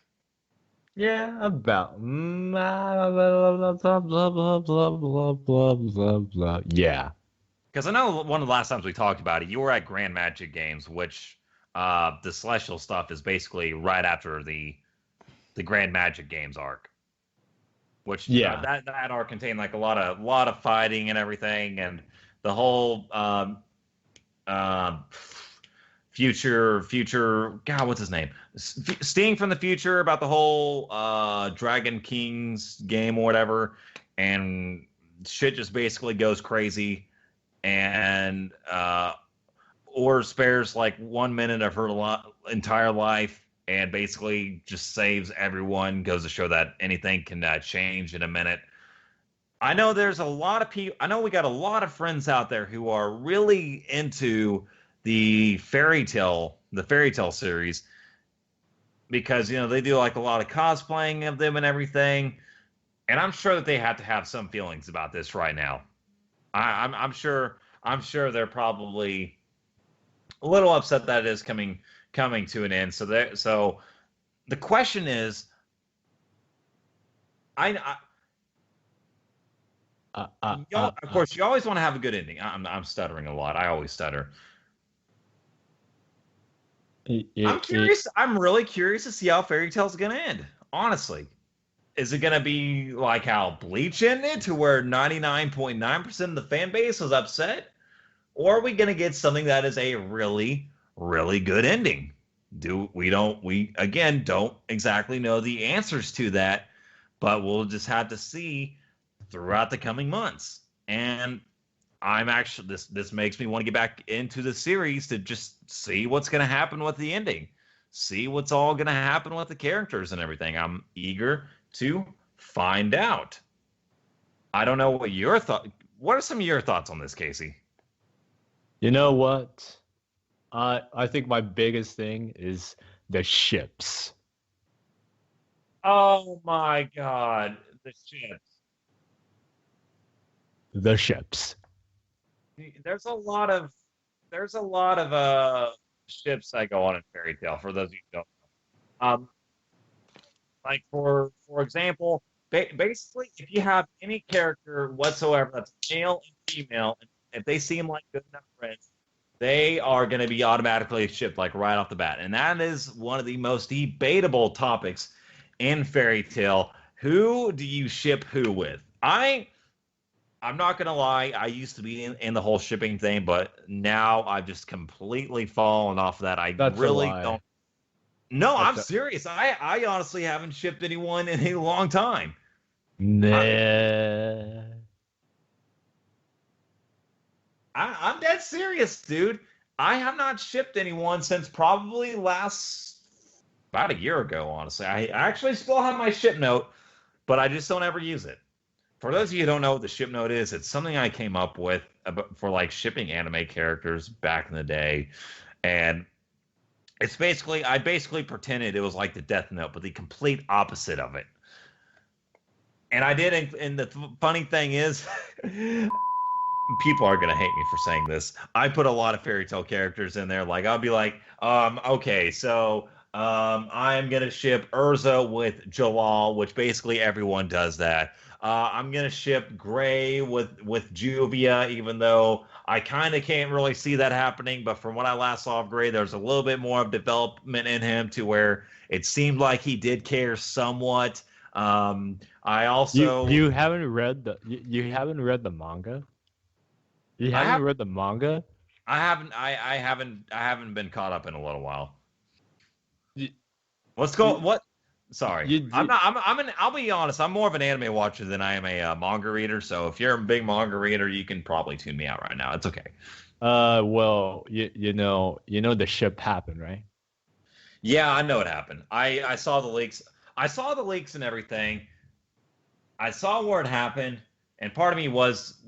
Yeah, about blah blah blah blah blah blah blah. Yeah. Because I know one of the last times we talked about it, you were at Grand Magic Games, which the Celestial stuff is basically right after the Grand Magic Games arc. Which that arc contained like a lot of fighting and everything, and the whole future God, what's his name? Sting from the future about the whole Dragon Kings game or whatever, and shit just basically goes crazy, and or spares like 1 minute of her entire life and basically just saves everyone. Goes to show that anything can change in a minute. I know there's a lot of people. I know we got a lot of friends out there who are really into the Fairy Tail series because they do like a lot of cosplaying of them and everything, and I'm sure that they have to have some feelings about this right now. I'm sure they're probably a little upset that it is coming to an end. So the question is, of course, you always want to have a good ending. I'm stuttering a lot. I always stutter. I'm curious. I'm really curious to see how Fairy Tail's gonna end. Honestly, is it gonna be like how Bleach ended, to where 99.9% of the fan base was upset, or are we gonna get something that is a really, really good ending? We again don't exactly know the answers to that, but we'll just have to see throughout the coming months. And I'm actually this makes me want to get back into the series to just see what's going to happen with the ending, see what's all going to happen with the characters and everything. I'm eager to find out. I don't know what your thought. What are some of your thoughts on this, Casey? You know what? I think my biggest thing is the ships. Oh my God, the ships. The ships. There's a lot of ships that go on in Fairy Tail. For those of you who don't know, like for example, basically, if you have any character whatsoever that's male and female, and if they seem like good enough friends, they are going to be automatically shipped, like right off the bat. And that is one of the most debatable topics in Fairy Tail. Who do you ship who with? I'm not going to lie, I used to be in the whole shipping thing, but now I've just completely fallen off that. That's really a lie. don't. No, I'm serious. I honestly haven't shipped anyone in a long time. Nah. I'm dead serious, dude. I have not shipped anyone since probably about a year ago, honestly. I actually still have my ship note, but I just don't ever use it. For those of you who don't know what the ship note is, it's something I came up with for like shipping anime characters back in the day. And it's I basically pretended it was like the Death Note, but the complete opposite of it. And I did, and the funny thing is, people are gonna hate me for saying this. I put a lot of Fairy Tail characters in there. Like I'll be like, okay, so I'm gonna ship Urza with Jalal, which basically everyone does that. I'm gonna ship Gray with Juvia, even though I kind of can't really see that happening. But from what I last saw of Gray, there's a little bit more of development in him to where it seemed like he did care somewhat. I also you haven't read the manga. You haven't read the manga? I haven't been caught up in a little while. Let's go. What? Sorry, I'll be honest. I'm more of an anime watcher than I am a manga reader. So if you're a big manga reader, you can probably tune me out right now. It's okay. Well, you know the ship happened, right? Yeah, I know what happened. I saw the leaks. I saw the leaks and everything. I saw where it happened. And part of me was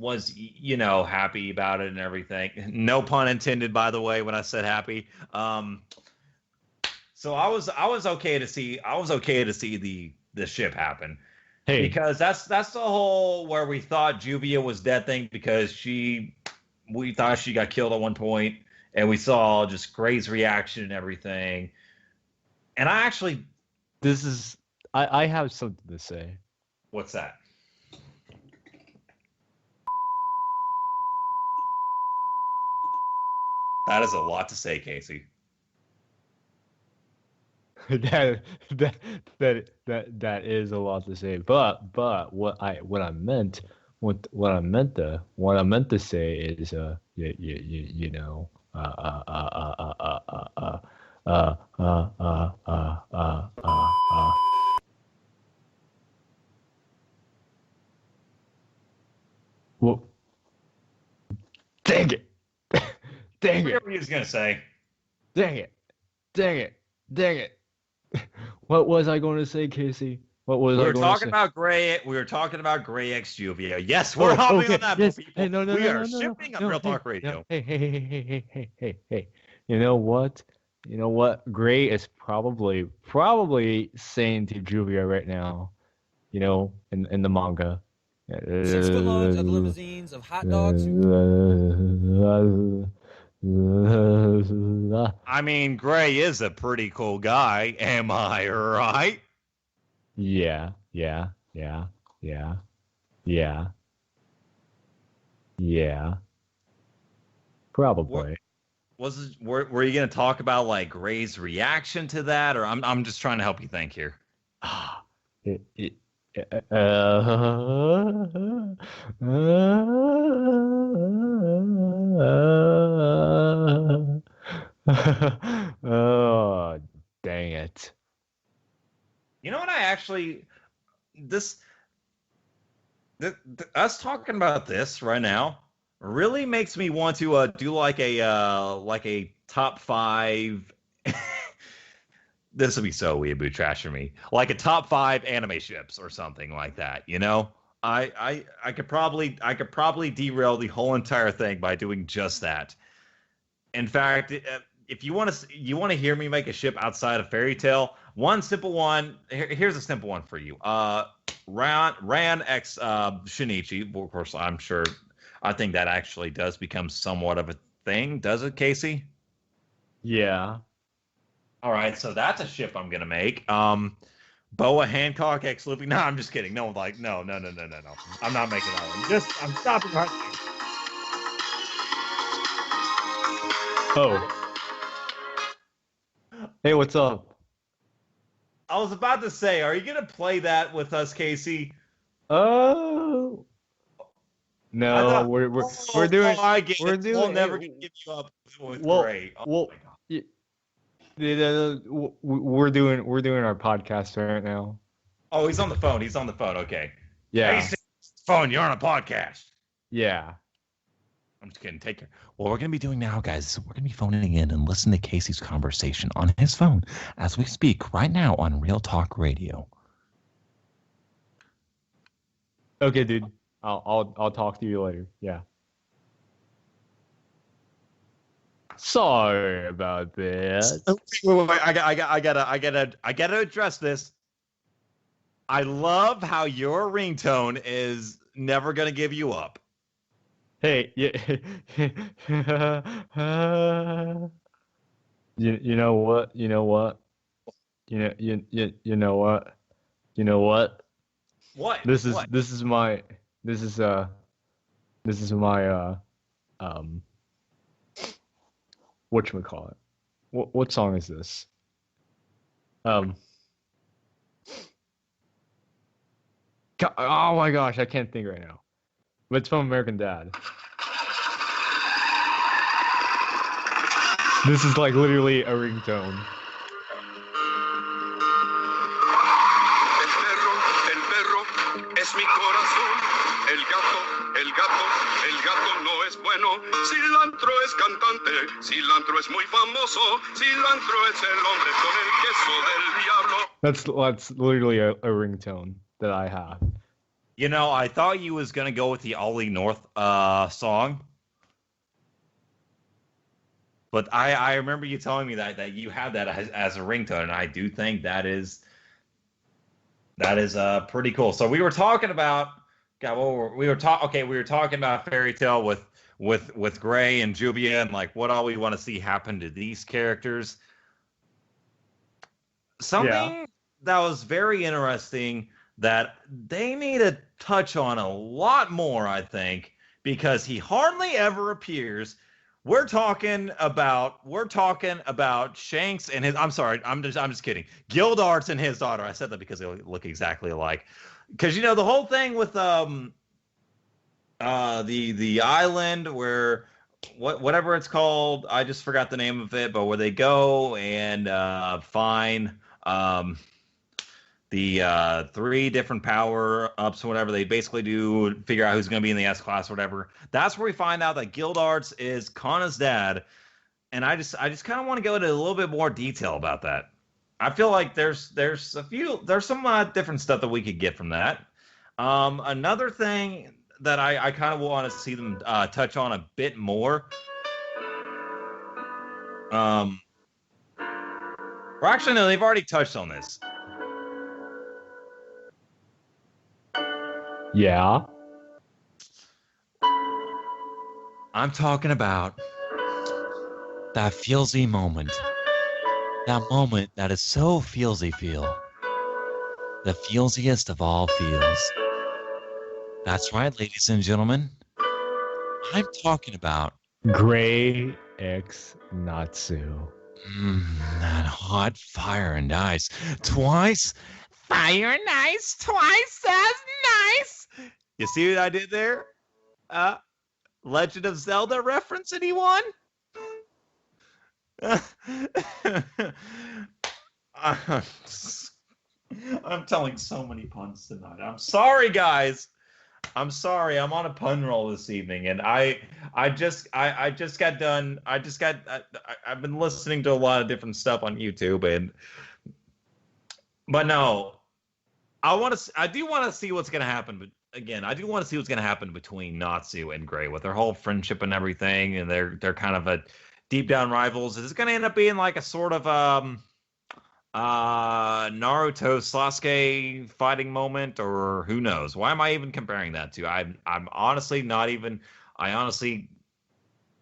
happy about it and everything. No pun intended, by the way, when I said happy. So I was okay to see the ship happen. Hey, because that's the whole where we thought Juvia was dead thing, because we thought she got killed at one point, and we saw just Gray's reaction and everything. And I have something to say. What's that? That is a lot to say, Casey. that is a lot to say. But what I meant to say is well, dang it. Dang it. Whatever he was going to say. Dang it. What was I going to say, Casey? We were talking about Gray X Juvia. Yes, we're hopping on that, people. Hey, no, we are shipping on Real Talk Radio. Hey. You know what? Gray is probably saying to Juvia right now, in the manga. 6 foot longs of limousines of hot dogs. I mean, Gray is a pretty cool guy. Am I right? Yeah. Probably. Were you going to talk about like Gray's reaction to that, or I'm just trying to help you think here? Oh, dang it. You know what? Us talking about this right now really makes me want to do like a top 5. This would be so weeaboo trash for me. Like a top 5 anime ships or something like that. You know, I could probably derail the whole entire thing by doing just that. In fact, if you want to hear me make a ship outside of Fairy Tail, one simple one. Here's a simple one for you. Ran X Shinichi. Of course, I think that actually does become somewhat of a thing. Does it, Casey? Yeah. All right, so that's a ship I'm gonna make. Boa Hancock X Luffy. No, I'm just kidding. No. I'm not making that one. I'm stopping right there. Oh. Hey, what's up? I was about to say, are you gonna play that with us, Casey? Oh. No, we're doing. We'll never give you up with Gray. Oh my God. We're doing our podcast right now. Oh, he's on the phone. Okay. Yeah. Hey, phone. You're on a podcast. Yeah. I'm just kidding. Take care. What we're going to be doing now, guys, is we're going to be phoning in and listening to Casey's conversation on his phone as we speak right now on Real Talk Radio. Okay, dude. I'll talk to you later. Yeah. Sorry about that. Wait. I gotta address this. I love how your ringtone is never gonna give you up. Hey, yeah. You know what? You know what? What? This is my whatchamacallit? What song is this? Oh my gosh, I can't think right now. But it's from American Dad. This is like literally a ringtone. El perro es mi corazón. El gato no es bueno. Cilantro es cantante. Cilantro es muy famoso. Cilantro es el hombre con el queso del diablo. That's literally a ringtone that I have. You know, I thought you was gonna go with the Ollie North song, but I remember you telling me that you had that as a ringtone, and I do think that is pretty cool. So we were talking about we were talking about Fairy Tail with Gray and Jubia, and like what all we want to see happen to these characters. Something that was very interesting that they need to touch on a lot more, I think, because he hardly ever appears. We're talking about Shanks and his. I'm sorry, I'm just kidding. Gildarts and his daughter. I said that because they look exactly alike. Because you know the whole thing with the island where whatever it's called, I just forgot the name of it, but where they go and find the 3 different power ups or whatever they basically do, figure out who's going to be in the S class or whatever. That's where we find out that Gildarts is Kanna's dad, and I just kind of want to go into a little bit more detail about that. I feel like there's some different stuff that we could get from that. Another thing that I kind of want to see them touch on a bit more. Or actually, no, they've already touched on this. Yeah. I'm talking about that feelsy moment. That moment that is so feelsy feel. The feelsiest of all feels. That's right, ladies and gentlemen. I'm talking about Gray X Natsu. That hot fire and ice. Twice fire and ice, twice as nice. You see what I did there? Legend of Zelda reference, anyone? I'm telling so many puns tonight. I'm sorry, guys. I'm sorry. I'm on a pun roll this evening, and I just got done. I've been listening to a lot of different stuff on YouTube, but no, I do want to see what's gonna happen. But again, I do want to see what's gonna happen between Natsu and Gray with their whole friendship and everything, and they're kind of a deep down rivals. Is it gonna end up being like a sort of Naruto Sasuke fighting moment, or who knows? Why am I even comparing that to? I'm honestly not even. I honestly,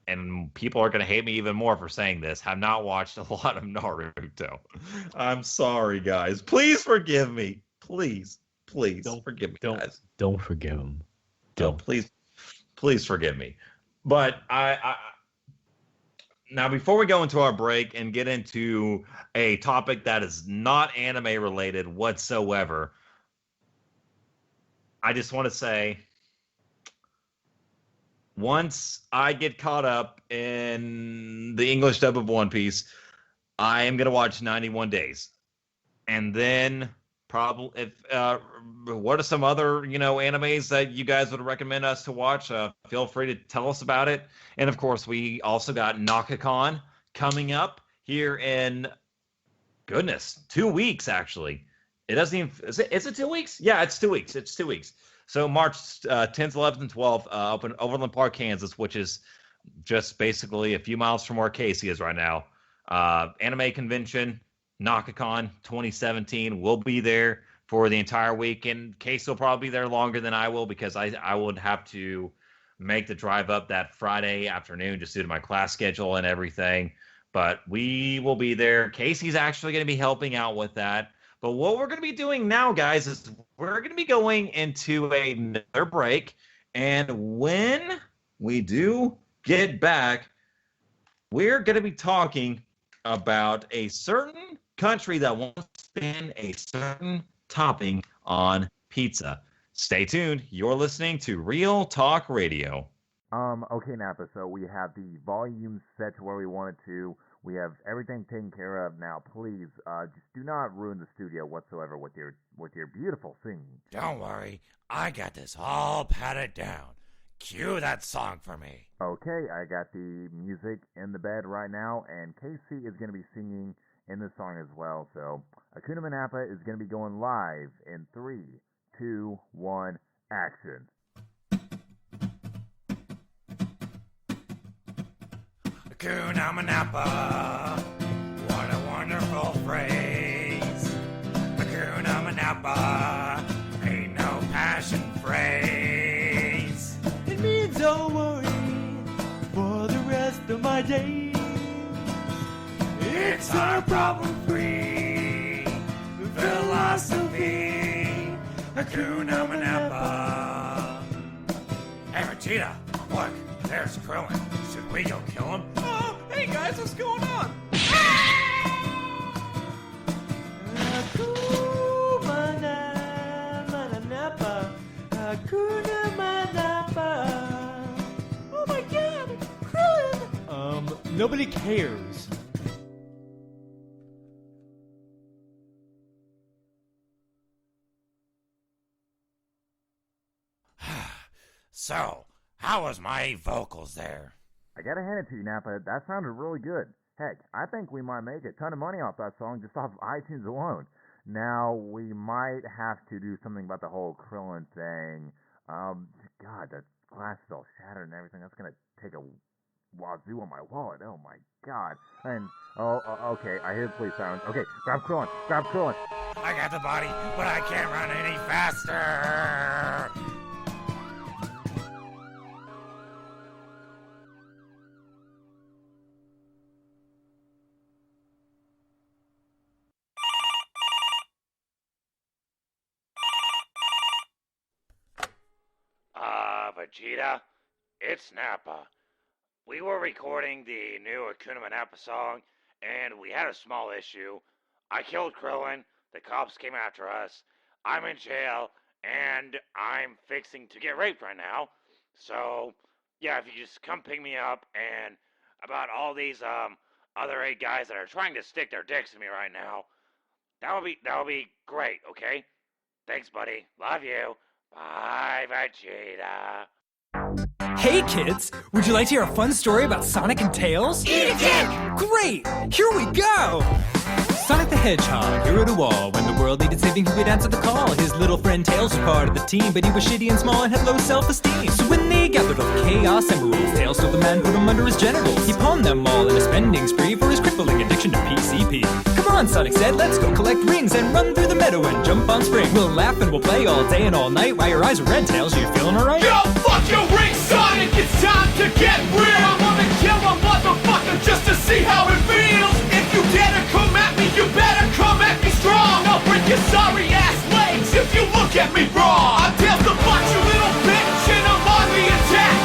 and people are gonna hate me even more for saying this, have not watched a lot of Naruto. I'm sorry, guys. Please forgive me. Please don't forgive me, guys. Don't forgive him. Don't. Please forgive me. But I now, before we go into our break and get into a topic that is not anime related whatsoever, I just want to say, once I get caught up in the English dub of One Piece, I am going to watch 91 Days. And then probably, what are some other, animes that you guys would recommend us to watch? Feel free to tell us about it. And of course, we also got NakaCon coming up here in, 2 weeks, actually. It doesn't even, is it 2 weeks? Yeah, it's 2 weeks. It's 2 weeks. So March 10th, 11th, and 12th, up in Overland Park, Kansas, which is just basically a few miles from where Casey is right now. Anime convention, NakaCon 2017. We'll be there for the entire week, and Casey will probably be there longer than I will because I would have to make the drive up that Friday afternoon just due to my class schedule and everything. But we will be there. Casey's actually going to be helping out with that. But what we're going to be doing now, guys, is we're going to be going into another break. And when we do get back, we're going to be talking about a certain country that wants to spin a certain topping on pizza. Stay tuned. You're listening to Real Talk Radio. Okay, Napa, so we have the volume set to where we want it to. We have everything taken care of. Now, please, just do not ruin the studio whatsoever with your beautiful singing. Don't worry, I got this all patted down. Cue that song for me. Okay, I got the music in the bed right now, and Casey is going to be singing in the song as well. So, Akuna Manapa is going to be going live in 3, 2, 1, action. Hakuna Manapa, what a wonderful phrase. Hakuna Manapa, ain't no passion phrase. It means don't worry for the rest of my days. It's our problem-free philosophy. Hakuna Manapa. Hey, Vegeta, look, there's Krillin. Should we go kill him? Oh, hey guys, what's going on? Hakuna Manapa. Oh my god, Krillin! Nobody cares. So, how was my vocals there? I gotta hand it to you, Napa. That sounded really good. Heck, I think we might make a ton of money off that song just off iTunes alone. Now, we might have to do something about the whole Krillin thing. God, that glass is all shattered and everything. That's gonna take a wazoo on my wallet. Oh my god. And, okay, I hear the police sirens. Okay, grab Krillin. Grab Krillin. I got the body, but I can't run any faster. Vegeta, it's Nappa. we were recording the new Hakuna Matata song, and we had a small issue. I killed Krillin, the cops came after us, I'm in jail, and I'm fixing to get raped right now. So, yeah, if you just come pick me up, and about all these other 8 guys that are trying to stick their dicks in me right now, that would be great, okay? Thanks, buddy. Love you. Bye, Vegeta. Hey kids, would you like to hear a fun story about Sonic and Tails? Eat a dick! Great! Here we go! Sonic the Hedgehog, hero to all. When the world needed saving, he would answer the call. His little friend Tails was part of the team, but he was shitty and small and had low self-esteem. So when they gathered all the Chaos Emeralds, Tails told the man put them under his genitals. He pawned them all in a spending spree for his crippling addiction to PCP. Come on, Sonic said, let's go collect rings and run through the meadow and jump on Spring. We'll laugh and we'll play all day and all night while your eyes are red, Tails. Are you feeling alright? Yo, fuck your ring, Sonic! It's time to get real! I'm gonna kill a motherfucker just to see how it feels! If you dare to come at me, you better come at me strong! I'll break your sorry ass legs if you look at me wrong! I'm Tails the Fox, you little bitch, and I'm on the attack!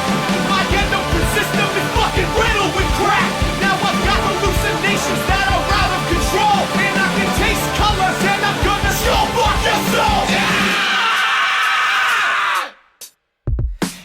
My endocrine system is fucking riddled with crack! Now I've got hallucinations that are out of control! And I can taste colors and I'm gonna show fuck your soul!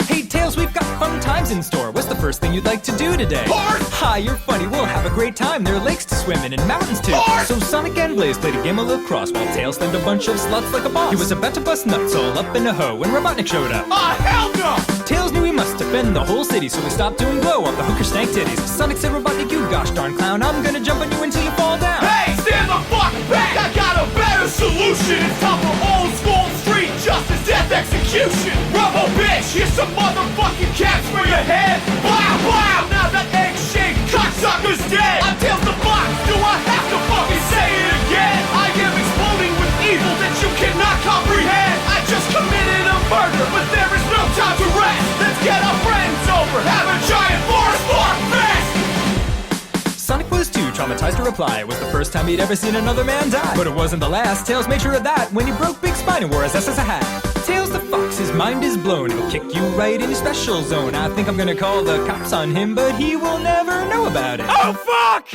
Hey Tails, we've got fun times in store. What's the first thing you'd like to do today? Park! Hi, you're funny. We'll have a great time. There are lakes to swim in and mountains too. Park! So Sonic and Blaze played a game of lacrosse while Tails slammed a bunch of sluts like a boss. He was about to bust nuts all up in a hoe when Robotnik showed up. Ah, hell no! Tails knew he must defend the whole city, so he stopped doing blow off the hooker stank titties. Sonic said, Robotnik, you gosh darn clown, I'm gonna jump on you until you fall down. Hey, stand the fuck back! I got a better solution. It's time for old school street justice, death execution. Rubble bitch, here's some motherfucking caps for your head. Wow, wow, now that egg-shaped cocksucker's dead. I'm Tails the Fox, do I have to fucking say it again? I am exploding with evil that you cannot comprehend. I just committed a murder, but there is no time to rest. Let's get our friends over, have a giant forest park fest. Sonic was too traumatized to reply. It was the first time he'd ever seen another man die. But it wasn't the last. Tails made sure of that when he broke Big Spine and wore his S as a hat. Tails the Fox, his mind is blown. He'll kick you right in your special zone. I think I'm gonna call the cops on him, but he will never know about it. Oh, fuck!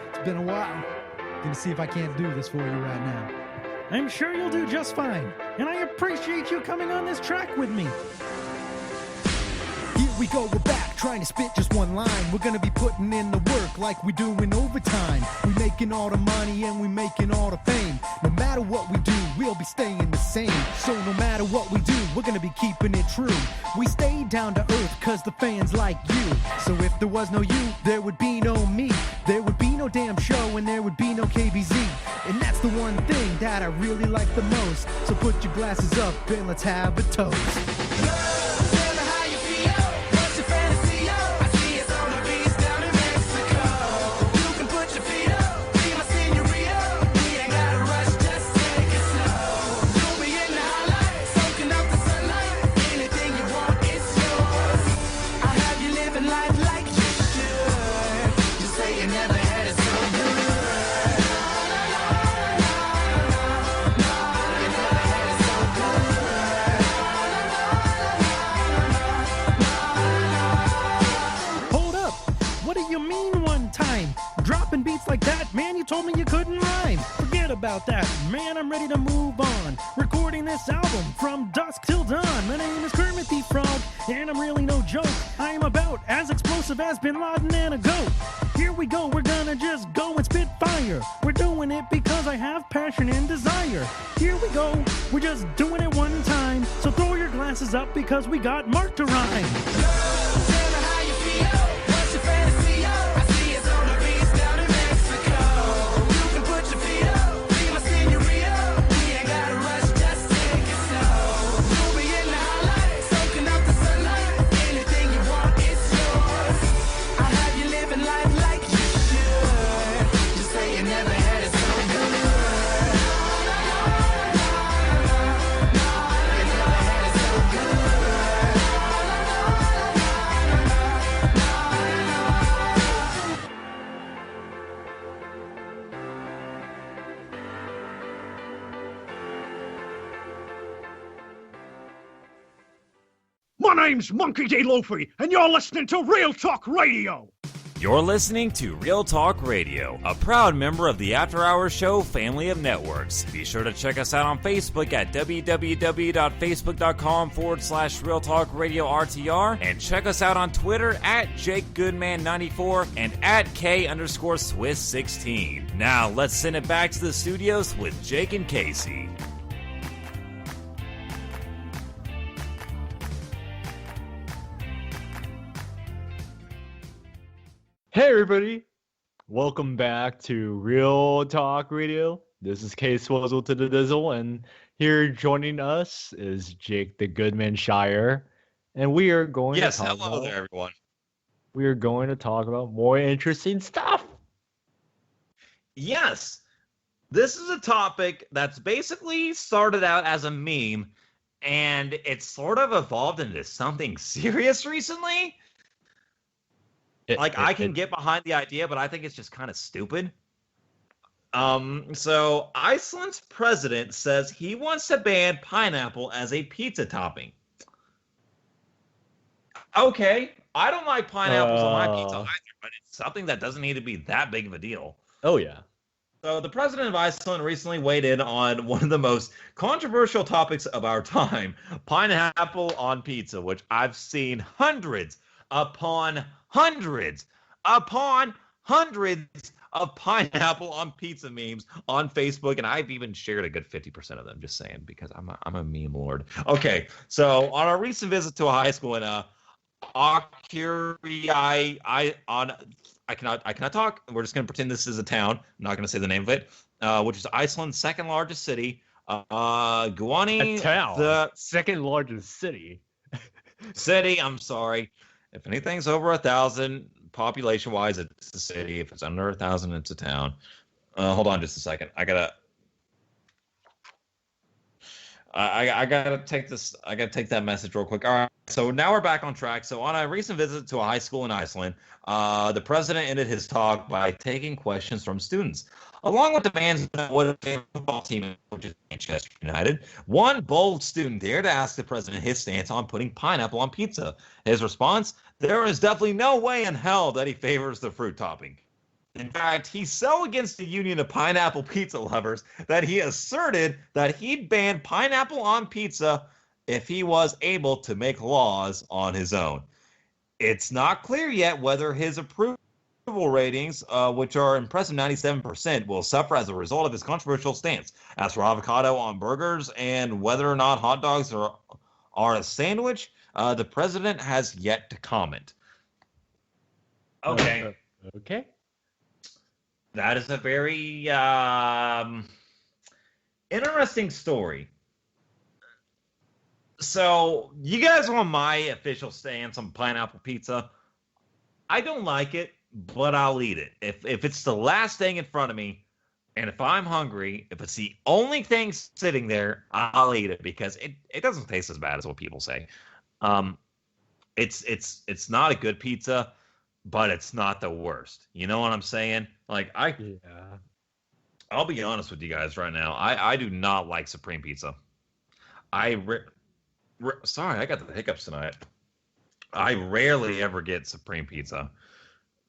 It's been a while. Gonna see if I can't do this for you right now. I'm sure you'll do just fine, and I appreciate you coming on this track with me. Here we go, we're back, trying to spit just one line. We're gonna be putting in the work like we do in overtime. We making all the money and we making all the fame. No matter what we do, we'll be staying the same. So no matter what we do, we're gonna be keeping it true. We stay down to earth cause the fans like you. So if there was no you, there would be no me. There would be no damn show and there would be no KBZ. And that's the one thing that I really like the most. So put your glasses up and let's have a toast. Dropping beats like that, man, you told me you couldn't rhyme. Forget about that, man, I'm ready to move on. Recording this album from dusk till dawn. My name is Kermit the Frog, and I'm really no joke. I am about as explosive as Bin Laden and a goat. Here we go, we're gonna just go and spit fire. We're doing it because I have passion and desire. Here we go, we're just doing it one time. So throw your glasses up because we got Mark to rhyme. name's Monkey D. Luffy, and you're listening to Real Talk Radio. You're listening to Real Talk Radio, a proud member of the After Hours Show family of networks. Be sure to check us out on Facebook at www.facebook.com/Real Talk Radio RTR, and check us out on Twitter at JakeGoodman94 and at K_Swiss16. Now let's send it back to the studios with Jake and Casey. Hey everybody, welcome back to Real Talk Radio. This is K Swizzle to the Dizzle, and here joining us is Jake the Goodman Shire, and we are going to talk hello there, everyone. We are going to talk about more interesting stuff. Yes, this is a topic that's basically started out as a meme, and it's sort of evolved into something serious recently. I can get behind the idea, but I think it's just kind of stupid. So Iceland's president says he wants to ban pineapple as a pizza topping. Okay, I don't like pineapples on my pizza either, but it's something that doesn't need to be that big of a deal. Oh, yeah. So the president of Iceland recently weighed in on one of the most controversial topics of our time, pineapple on pizza, which I've seen hundreds upon hundreds of pineapple on pizza memes on Facebook, and I've even shared a good 50% of them, just saying, because I'm a meme lord. Okay, so on a recent visit to a high school in I cannot talk. We're just gonna pretend this is a town. I'm not gonna say the name of it, which is Iceland's second largest city. Guani, a town. The second largest city. I'm sorry. If anything's over 1,000 population-wise, it's a city. If it's under 1,000, it's a town. Hold on just a second. I gotta take this. I gotta take that message real quick. All right. So now we're back on track. So on a recent visit to a high school in Iceland, the president ended his talk by taking questions from students, along with demands on what a favorite football team is, which is Manchester United. One bold student dared to ask the president his stance on putting pineapple on pizza. His response: "There is definitely no way in hell that he favors the fruit topping. In fact, he's so against the union of pineapple pizza lovers that he asserted that he'd ban pineapple on pizza if he was able to make laws on his own." It's not clear yet whether his approval ratings, which are impressive 97%, will suffer as a result of his controversial stance. As for avocado on burgers and whether or not hot dogs are a sandwich, the president has yet to comment. Okay. Okay. That is a very interesting story. So, you guys want my official stance on pineapple pizza? I don't like it, but I'll eat it. If it's the last thing in front of me, and if I'm hungry, if it's the only thing sitting there, I'll eat it because it doesn't taste as bad as what people say. It's not a good pizza, but it's not the worst. You know what I'm saying? I'll be honest with you guys right now. I do not like Supreme Pizza. Sorry, I got the hiccups tonight. I rarely ever get Supreme Pizza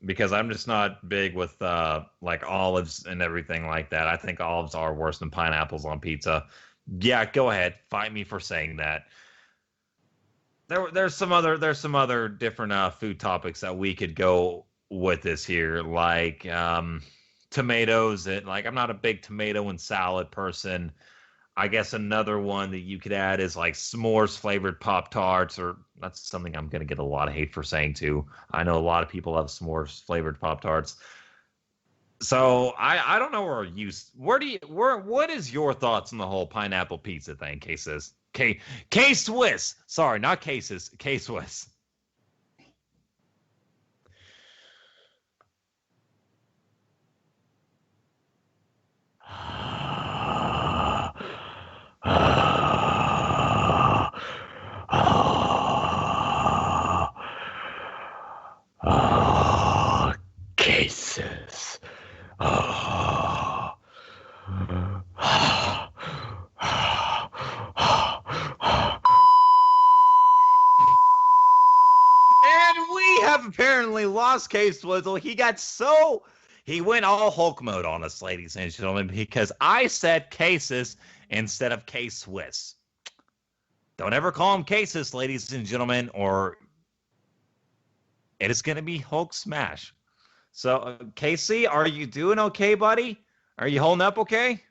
because I'm just not big with olives and everything like that. I think olives are worse than pineapples on pizza. Yeah, go ahead, fight me for saying that. There's some other different food topics that we could go with this here, like tomatoes. I'm not a big tomato and salad person. I guess another one that you could add is like s'mores flavored Pop-Tarts, or that's something I'm going to get a lot of hate for saying too. I know a lot of people love s'mores flavored Pop-Tarts. So I don't know what is your thoughts on the whole pineapple pizza thing, K-Swiss? K-Swiss. Sorry, not Cases, K-Swiss. Cases. have apparently lost K-Swizzle. He went all Hulk mode on us, ladies and gentlemen, because I said Cases instead of K-Swiss. Don't ever call him Cases, ladies and gentlemen, or it is going to be Hulk smash. So, Casey, are you doing okay, buddy? Are you holding up okay?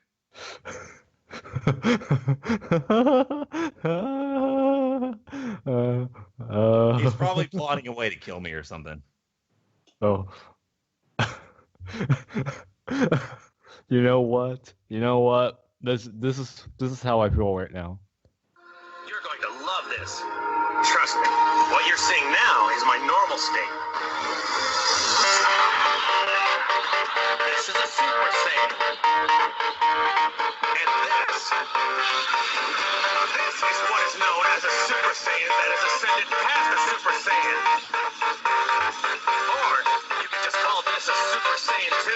He's probably plotting a way to kill me or something. Oh. You know what? This is how I feel right now. You're going to love this. Trust me. What you're seeing now is my normal state. This is a Super Saiyan. And this is what is known as a Super Saiyan that has ascended past the Super Saiyan. Or you could just call this a Super Saiyan 2.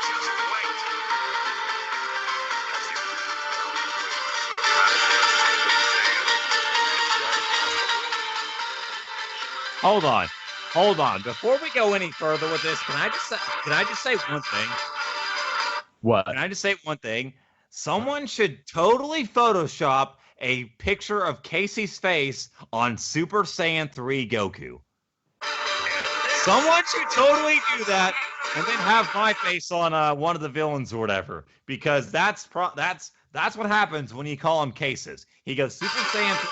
Just wait. Hold on. Before we go any further with this, can I just say one thing? What? Can I just say one thing? Someone should totally Photoshop a picture of Casey's face on Super Saiyan 3 Goku. Someone should totally do that, and then have my face on one of the villains or whatever, because that's what happens when you call him Cases. He goes Super Saiyan 3.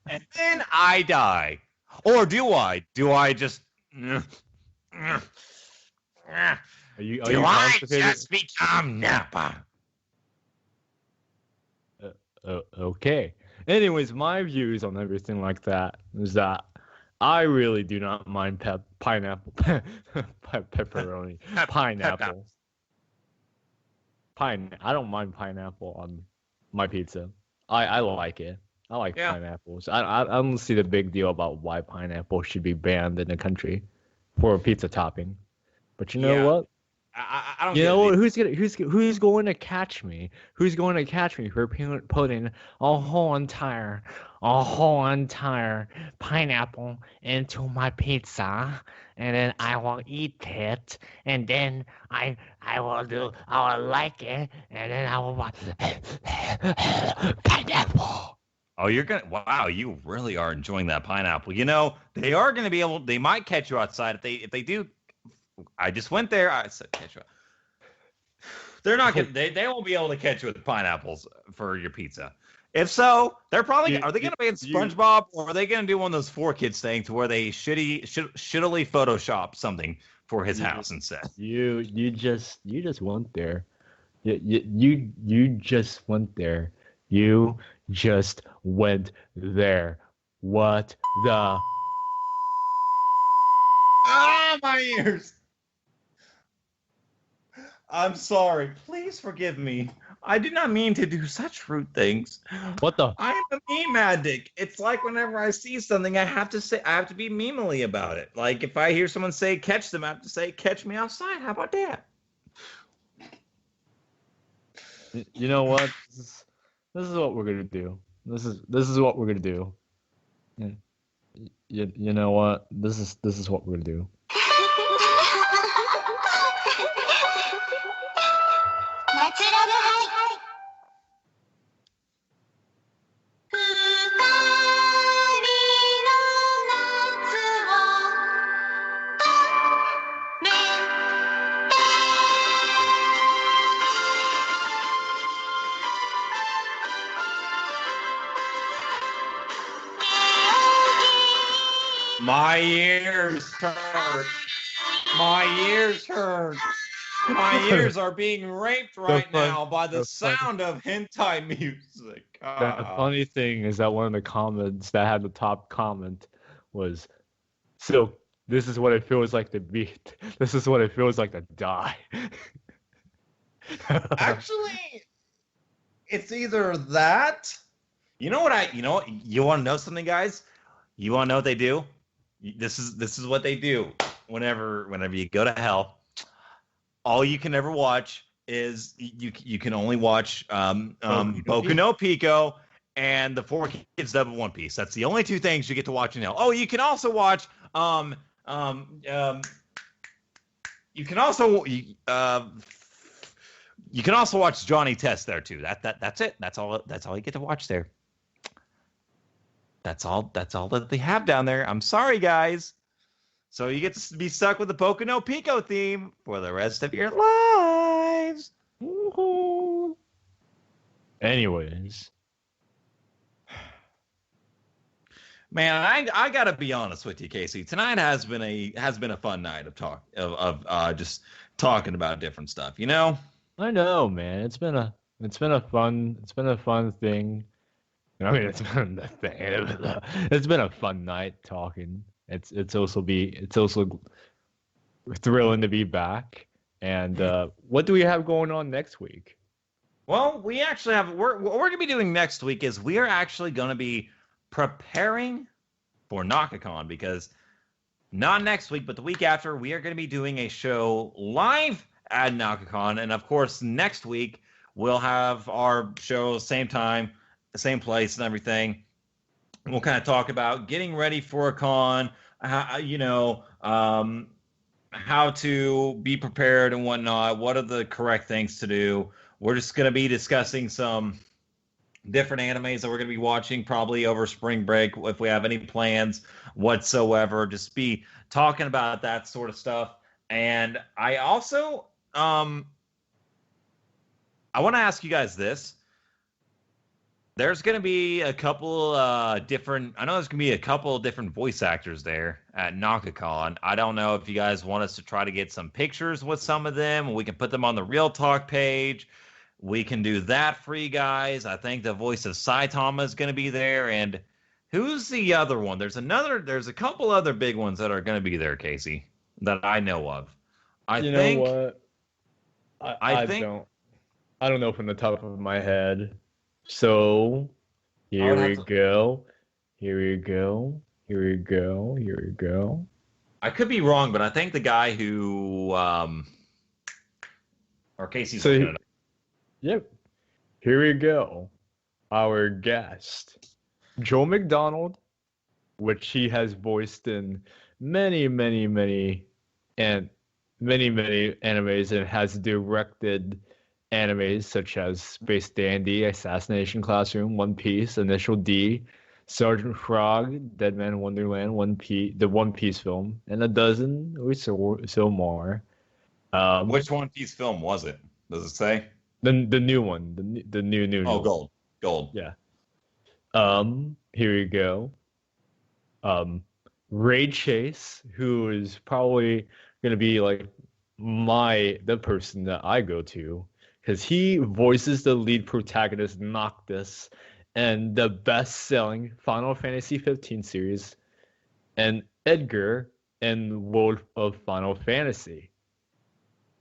And then I die. Or do I? Do I just... Are you do I constipated? just become Nappa? Okay. Anyways, my views on everything like that is that I really do not mind pineapple. Pepperoni. Pineapple. I don't mind pineapple on my pizza. I like it. I like pineapples. I don't see the big deal about why pineapple should be banned in the country for a pizza topping. But you know what? I don't. You know what? Who's going to catch me? Who's going to catch me for putting a whole entire pineapple into my pizza, and then I will eat it, and then I will like it, and then I will pineapple. Oh, wow, you really are enjoying that pineapple. You know, they might catch you outside if they do. I just went there. I said catch you. They're not gonna, they won't be able to catch you with pineapples for your pizza. If so, they're probably are they gonna ban SpongeBob, or are they gonna do one of those 4Kids things to where they shittily Photoshop something for his house instead? You just went there. You just went there. You just went there. What the? Ah, my ears. I'm sorry. Please forgive me. I did not mean to do such rude things. What the? I am a meme addict. It's like whenever I see something, I have to be memely about it. Like if I hear someone say catch them, I have to say catch me outside. How about that? You know what? This is what we're gonna do. This is what we're gonna do. You know what? This is what we're gonna do. My ears hurt. My ears hurt. My ears are being raped right now by the the fun- sound of hentai music. The funny thing is that one of the comments that had the top comment was, "So this is what it feels like to be. This is what it feels like to die." Actually, it's either that. You know what? You want to know something, guys? You want to know what they do? This is what they do. Whenever you go to hell, all you can ever watch is you can only watch Boku no Pico and the Four Kids Double One Piece. That's the only two things you get to watch in hell. Oh, you can also watch you can also watch Johnny Test there too. That's it. That's all you get to watch there. That's all that they have down there. I'm sorry, guys. So you get to be stuck with the Boku no Pico theme for the rest of your lives. Woo-hoo. Anyways, man, I gotta be honest with you, Casey. Tonight has been a fun night of just talking about different stuff. You know. I know, man. It's been a fun thing. I mean, it's been a thing. It's been a fun night talking. It's also thrilling to be back. And what do we have going on next week? Well, we actually have what we're gonna be doing next week is we are actually gonna be preparing for NakaCon, because not next week, but the week after, we are gonna be doing a show live at NakaCon, and of course next week we'll have our show same time, the same place, and everything. We'll kind of talk about getting ready for a con, how to be prepared and whatnot. What are the correct things to do? We're just going to be discussing some different animes that we're going to be watching probably over spring break, if we have any plans whatsoever. Just be talking about that sort of stuff. And I also, I want to ask you guys this. There's going to be a couple different voice actors there at NakaCon. I don't know if you guys want us to try to get some pictures with some of them. We can put them on the Real Talk page. We can do that for you guys. I think the voice of Saitama is going to be there. And who's the other one? There's a couple other big ones that are going to be there, Casey, that I know of. I know what? I don't know from the top of my head. So, here we go. I could be wrong, but I think the guy who, or Casey's looking it up. Yep. Here we go. Our guest, Joe McDonald, which he has voiced in many animes, and has directed animes such as Space Dandy, Assassination Classroom, One Piece, Initial D, Sergeant Frog, Dead Man Wonderland, the One Piece film, and a dozen or so more. Which One Piece film was it? Does it say? The new one, the new. Oh, Gold. Yeah. Here we go. Ray Chase, who is probably gonna be like the person that I go to, because he voices the lead protagonist Noctis and the best-selling Final Fantasy 15 series, and Edgar in World of Final Fantasy.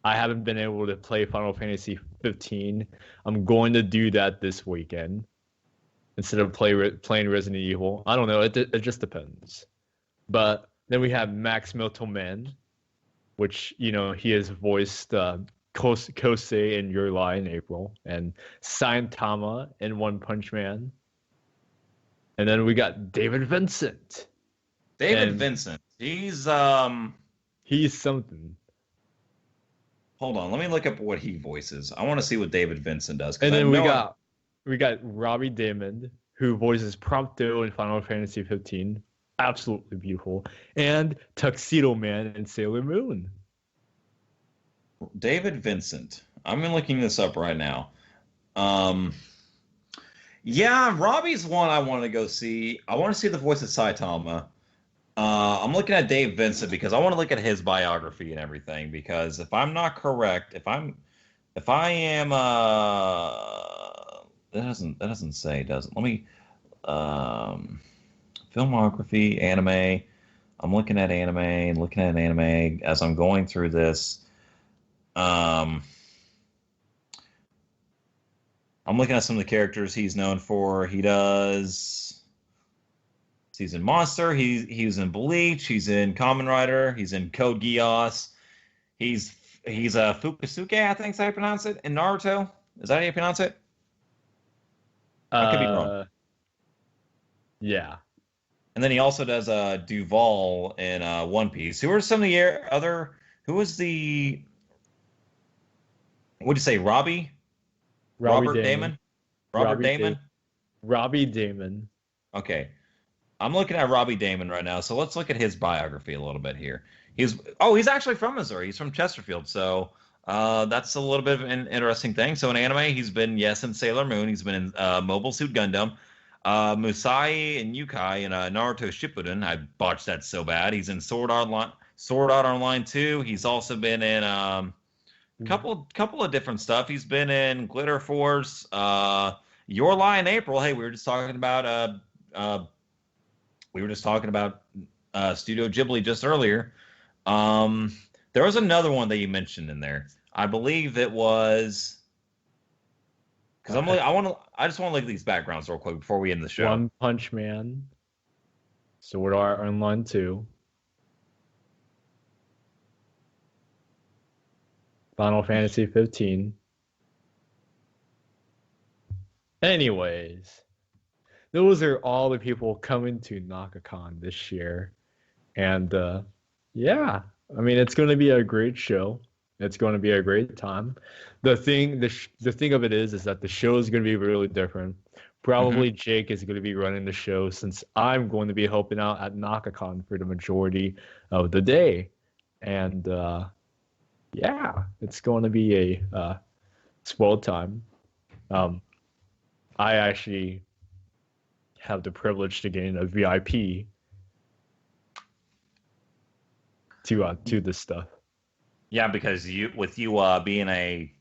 I haven't been able to play Final Fantasy 15. I'm going to do that this weekend instead of playing Resident Evil. I don't know. It just depends. But then we have Max Mittelman, which, he has voiced Kosei in Your Lie in April, and Saitama in One Punch Man. And then we got David Vincent. Vincent. He's something. Hold on, let me look up what he voices. I want to see what David Vincent does. And then we got Robbie Damon, who voices Prompto in Final Fantasy 15. Absolutely beautiful. And Tuxedo Man in Sailor Moon. David Vincent. I'm looking this up right now. Yeah, Robbie's one I want to go see. I want to see the voice of Saitama. I'm looking at Dave Vincent because I want to look at his biography and everything. Because if I'm not correct, if I am, that doesn't say, does it? Let me, filmography, anime. I'm looking at anime and looking at anime as I'm going through this. I'm looking at some of the characters he's known for. He's in Monster. He's in Bleach. He's in Kamen Rider. He's in Code Geass. He's a Fukusuke, I think is how you pronounce it, in Naruto. Is that how you pronounce it? I could be wrong. Yeah. And then he also does Duval in One Piece. Who are some of the other? Who was the? What'd you say, Robbie? Robert Damon. Robert Damon. Robbie Damon. Okay. I'm looking at Robbie Damon right now, so let's look at his biography a little bit here. He's actually from Missouri. He's from Chesterfield, so that's a little bit of an interesting thing. So in anime, he's been in Sailor Moon. He's been in Mobile Suit Gundam, Musai and Yukai in Naruto Shippuden. I botched that so bad. He's in Sword Art Online 2. He's also been in couple of different stuff. He's been in Glitter Force, Your Lie in April. Hey, we were just talking about Studio Ghibli just earlier. There was another one that you mentioned in there. I believe it was because I just want to look at these backgrounds real quick before we end the show. One Punch Man, Sword Art Online 2, Final Fantasy 15. Anyways, those are all the people coming to NakaCon this year. And yeah, I mean, it's going to be a great show. It's going to be a great time. The thing of it is that the show is going to be really different. Probably Jake is going to be running the show since I'm going to be helping out at NakaCon for the majority of the day. And yeah, it's going to be a swell time. I actually have the privilege to gain a VIP to this stuff. Yeah, because you being a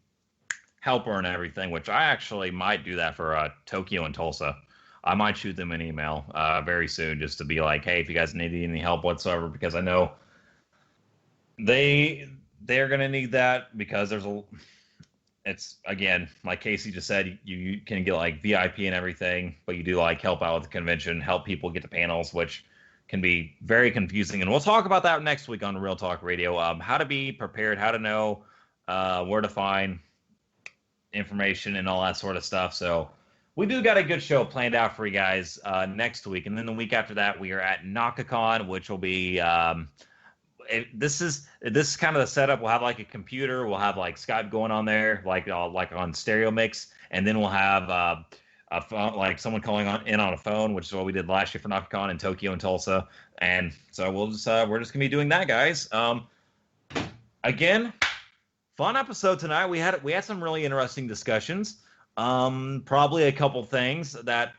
helper and everything, which I actually might do that for Tokyo and Tulsa. I might shoot them an email very soon just to be like, hey, if you guys need any help whatsoever, because I know they're gonna need that because it's again, like Casey just said, you can get like VIP and everything, but you do like help out with the convention, help people get to panels, which can be very confusing. And we'll talk about that next week on Real Talk Radio. How to be prepared, how to know where to find information and all that sort of stuff. So we do got a good show planned out for you guys next week. And then the week after that, we are at NakaCon, which will be this is kind of the setup. We'll have like a computer, we'll have like Skype going on there, like on Stereo Mix, and then we'll have a phone, like someone calling in on a phone, which is what we did last year for NakaCon in Tokyo and Tulsa. And so we're just gonna be doing that, guys. Again, fun episode tonight. We had some really interesting discussions. Probably a couple things that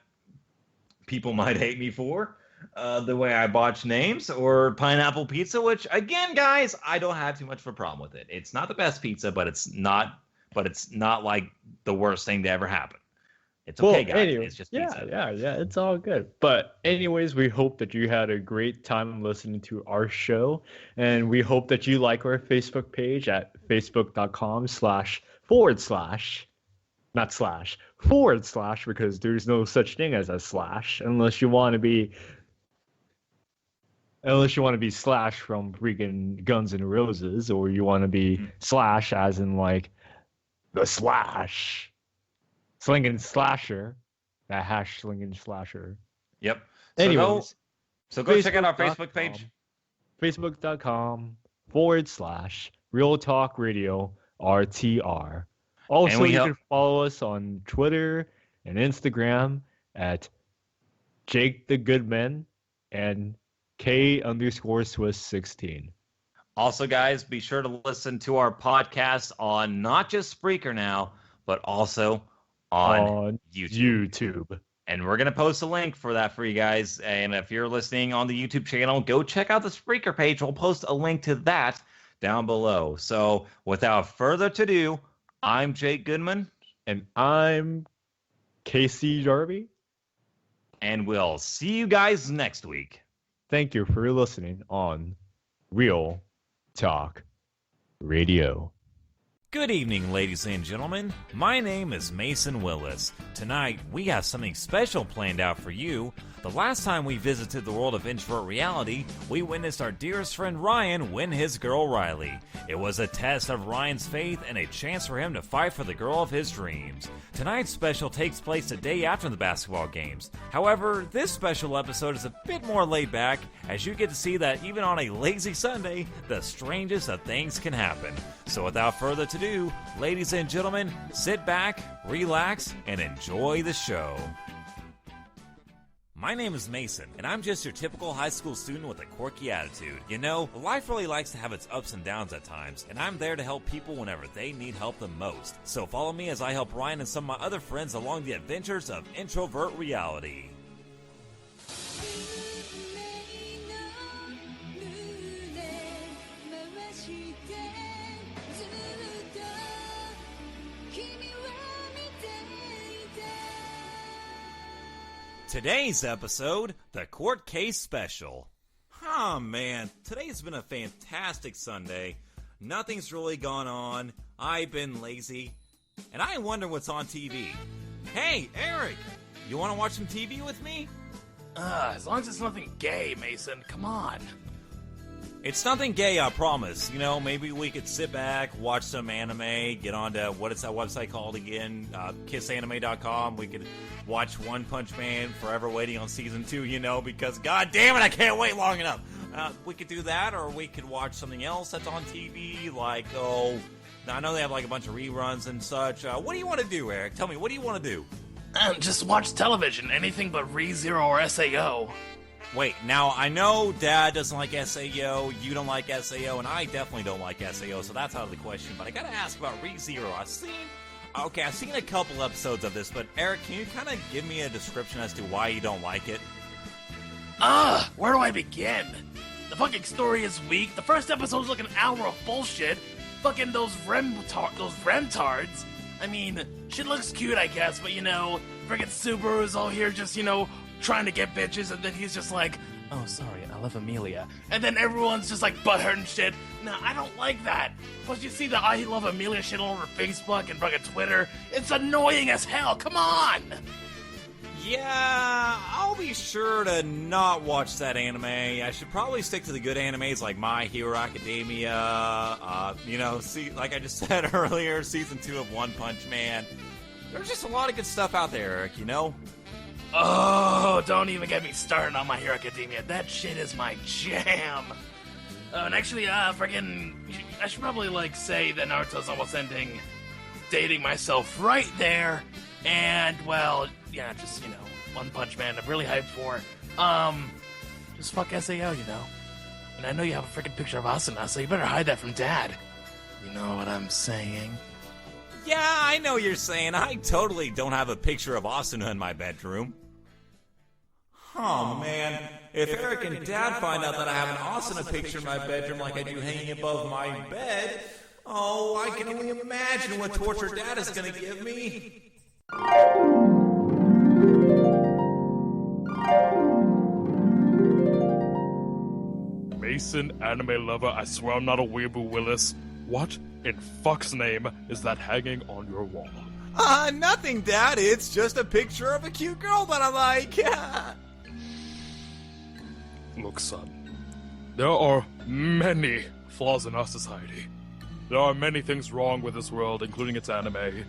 people might hate me for. The way I botch names, or pineapple pizza, which again, guys, I don't have too much of a problem with it. It's not the best pizza, but it's not like the worst thing to ever happen. It's okay, guys. Anyway, it's just pizza. Yeah, it's all good. But anyways, we hope that you had a great time listening to our show, and we hope that you like our Facebook page at facebook.com//, because there's no such thing as a slash unless you want to be Slash from freaking Guns N' Roses, or you want to be Slash as in like the Slash, Slinging Slasher, that hash Slinging Slasher. Yep. Anyways, so go check out our Facebook page. Facebook.com/Real Talk Radio RTR. Also, you can follow us on Twitter and Instagram at Jake the Goodman and K_Swiss16. Also, guys, be sure to listen to our podcast on not just Spreaker now, but also on YouTube. And we're going to post a link for that for you guys. And if you're listening on the YouTube channel, go check out the Spreaker page. We'll post a link to that down below. So without further ado, I'm Jake Goodman. And I'm Casey Darby. And we'll see you guys next week. Thank you for listening on Real Talk Radio. Good evening, ladies and gentlemen. My name is Mason Willis. Tonight, we have something special planned out for you. The last time we visited the world of introvert reality, we witnessed our dearest friend Ryan win his girl Riley. It was a test of Ryan's faith and a chance for him to fight for the girl of his dreams. Tonight's special takes place the day after the basketball games. However, this special episode is a bit more laid back, as you get to see that even on a lazy Sunday, the strangest of things can happen. So without further ado, ladies and gentlemen, sit back, relax, and enjoy the show. My name is Mason, and I'm just your typical high school student with a quirky attitude. You know, life really likes to have its ups and downs at times, and I'm there to help people whenever they need help the most. So follow me as I help Ryan and some of my other friends along the adventures of introvert reality. Today's episode, the Court Case Special. Oh man, today's been a fantastic Sunday. Nothing's really gone on. I've been lazy. And I wonder what's on TV. Hey, Eric, you want to watch some TV with me? As long as it's nothing gay, Mason, come on. It's nothing gay, I promise. You know, maybe we could sit back, watch some anime, get on to, what is that website called again? Kissanime.com. We could watch One Punch Man, Forever Waiting on Season 2, you know, because god damn it, I can't wait long enough. We could do that, or we could watch something else that's on TV, like, I know they have like a bunch of reruns and such. What do you want to do, Eric? Tell me, what do you want to do? Just watch television, anything but ReZero or SAO. Wait, now I know Dad doesn't like SAO, you don't like SAO, and I definitely don't like SAO, so that's out of the question. But I gotta ask about ReZero. I've seen a couple episodes of this, but Eric, can you kind of give me a description as to why you don't like it? Where do I begin? The fucking story is weak. The first episode's like an hour of bullshit. Fucking those remtards. I mean, shit looks cute, I guess, but you know, friggin' Subaru's all here just, you know, trying to get bitches, and then he's just like, oh, sorry, I love Amelia. And then everyone's just like butthurt and shit. Nah, I don't like that. Plus, you see the I love Amelia shit all over Facebook and fucking Twitter. It's annoying as hell. Come on! Yeah, I'll be sure to not watch that anime. I should probably stick to the good animes like My Hero Academia. You know, see, like I just said earlier, Season 2 of One Punch Man. There's just a lot of good stuff out there, Eric, you know? Oh, don't even get me started on My Hero Academia. That shit is my jam. And actually, I should probably, like, say that Naruto's almost ending. Dating myself right there. And, well, yeah, just, you know, One Punch Man I'm really hyped for. Just fuck SAO, you know? And I know you have a freaking picture of Asuna, so you better hide that from Dad. You know what I'm saying? Yeah, I know you're saying. I totally don't have a picture of Asuna in my bedroom. Oh, man. If Eric and Dad find out that I have an Asuna picture in my bedroom like I do hanging above my bed, oh, I can only imagine what torture Dad is going to give me. Mason, anime lover, I swear I'm not a weeaboo Willis. What in fuck's name is that hanging on your wall? Nothing, Dad. It's just a picture of a cute girl that I like. Look, son, there are many flaws in our society. There are many things wrong with this world, including its anime.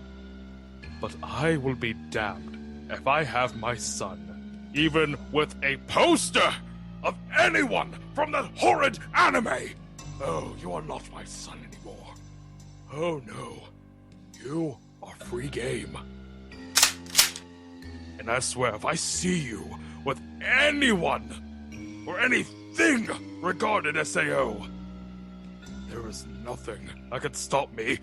But I will be damned if I have my son, even with a poster of anyone from that horrid anime. Oh, you are not my son anymore. Oh no, you are free game. And I swear, if I see you with anyone or anything regarding SAO, there is nothing that could stop me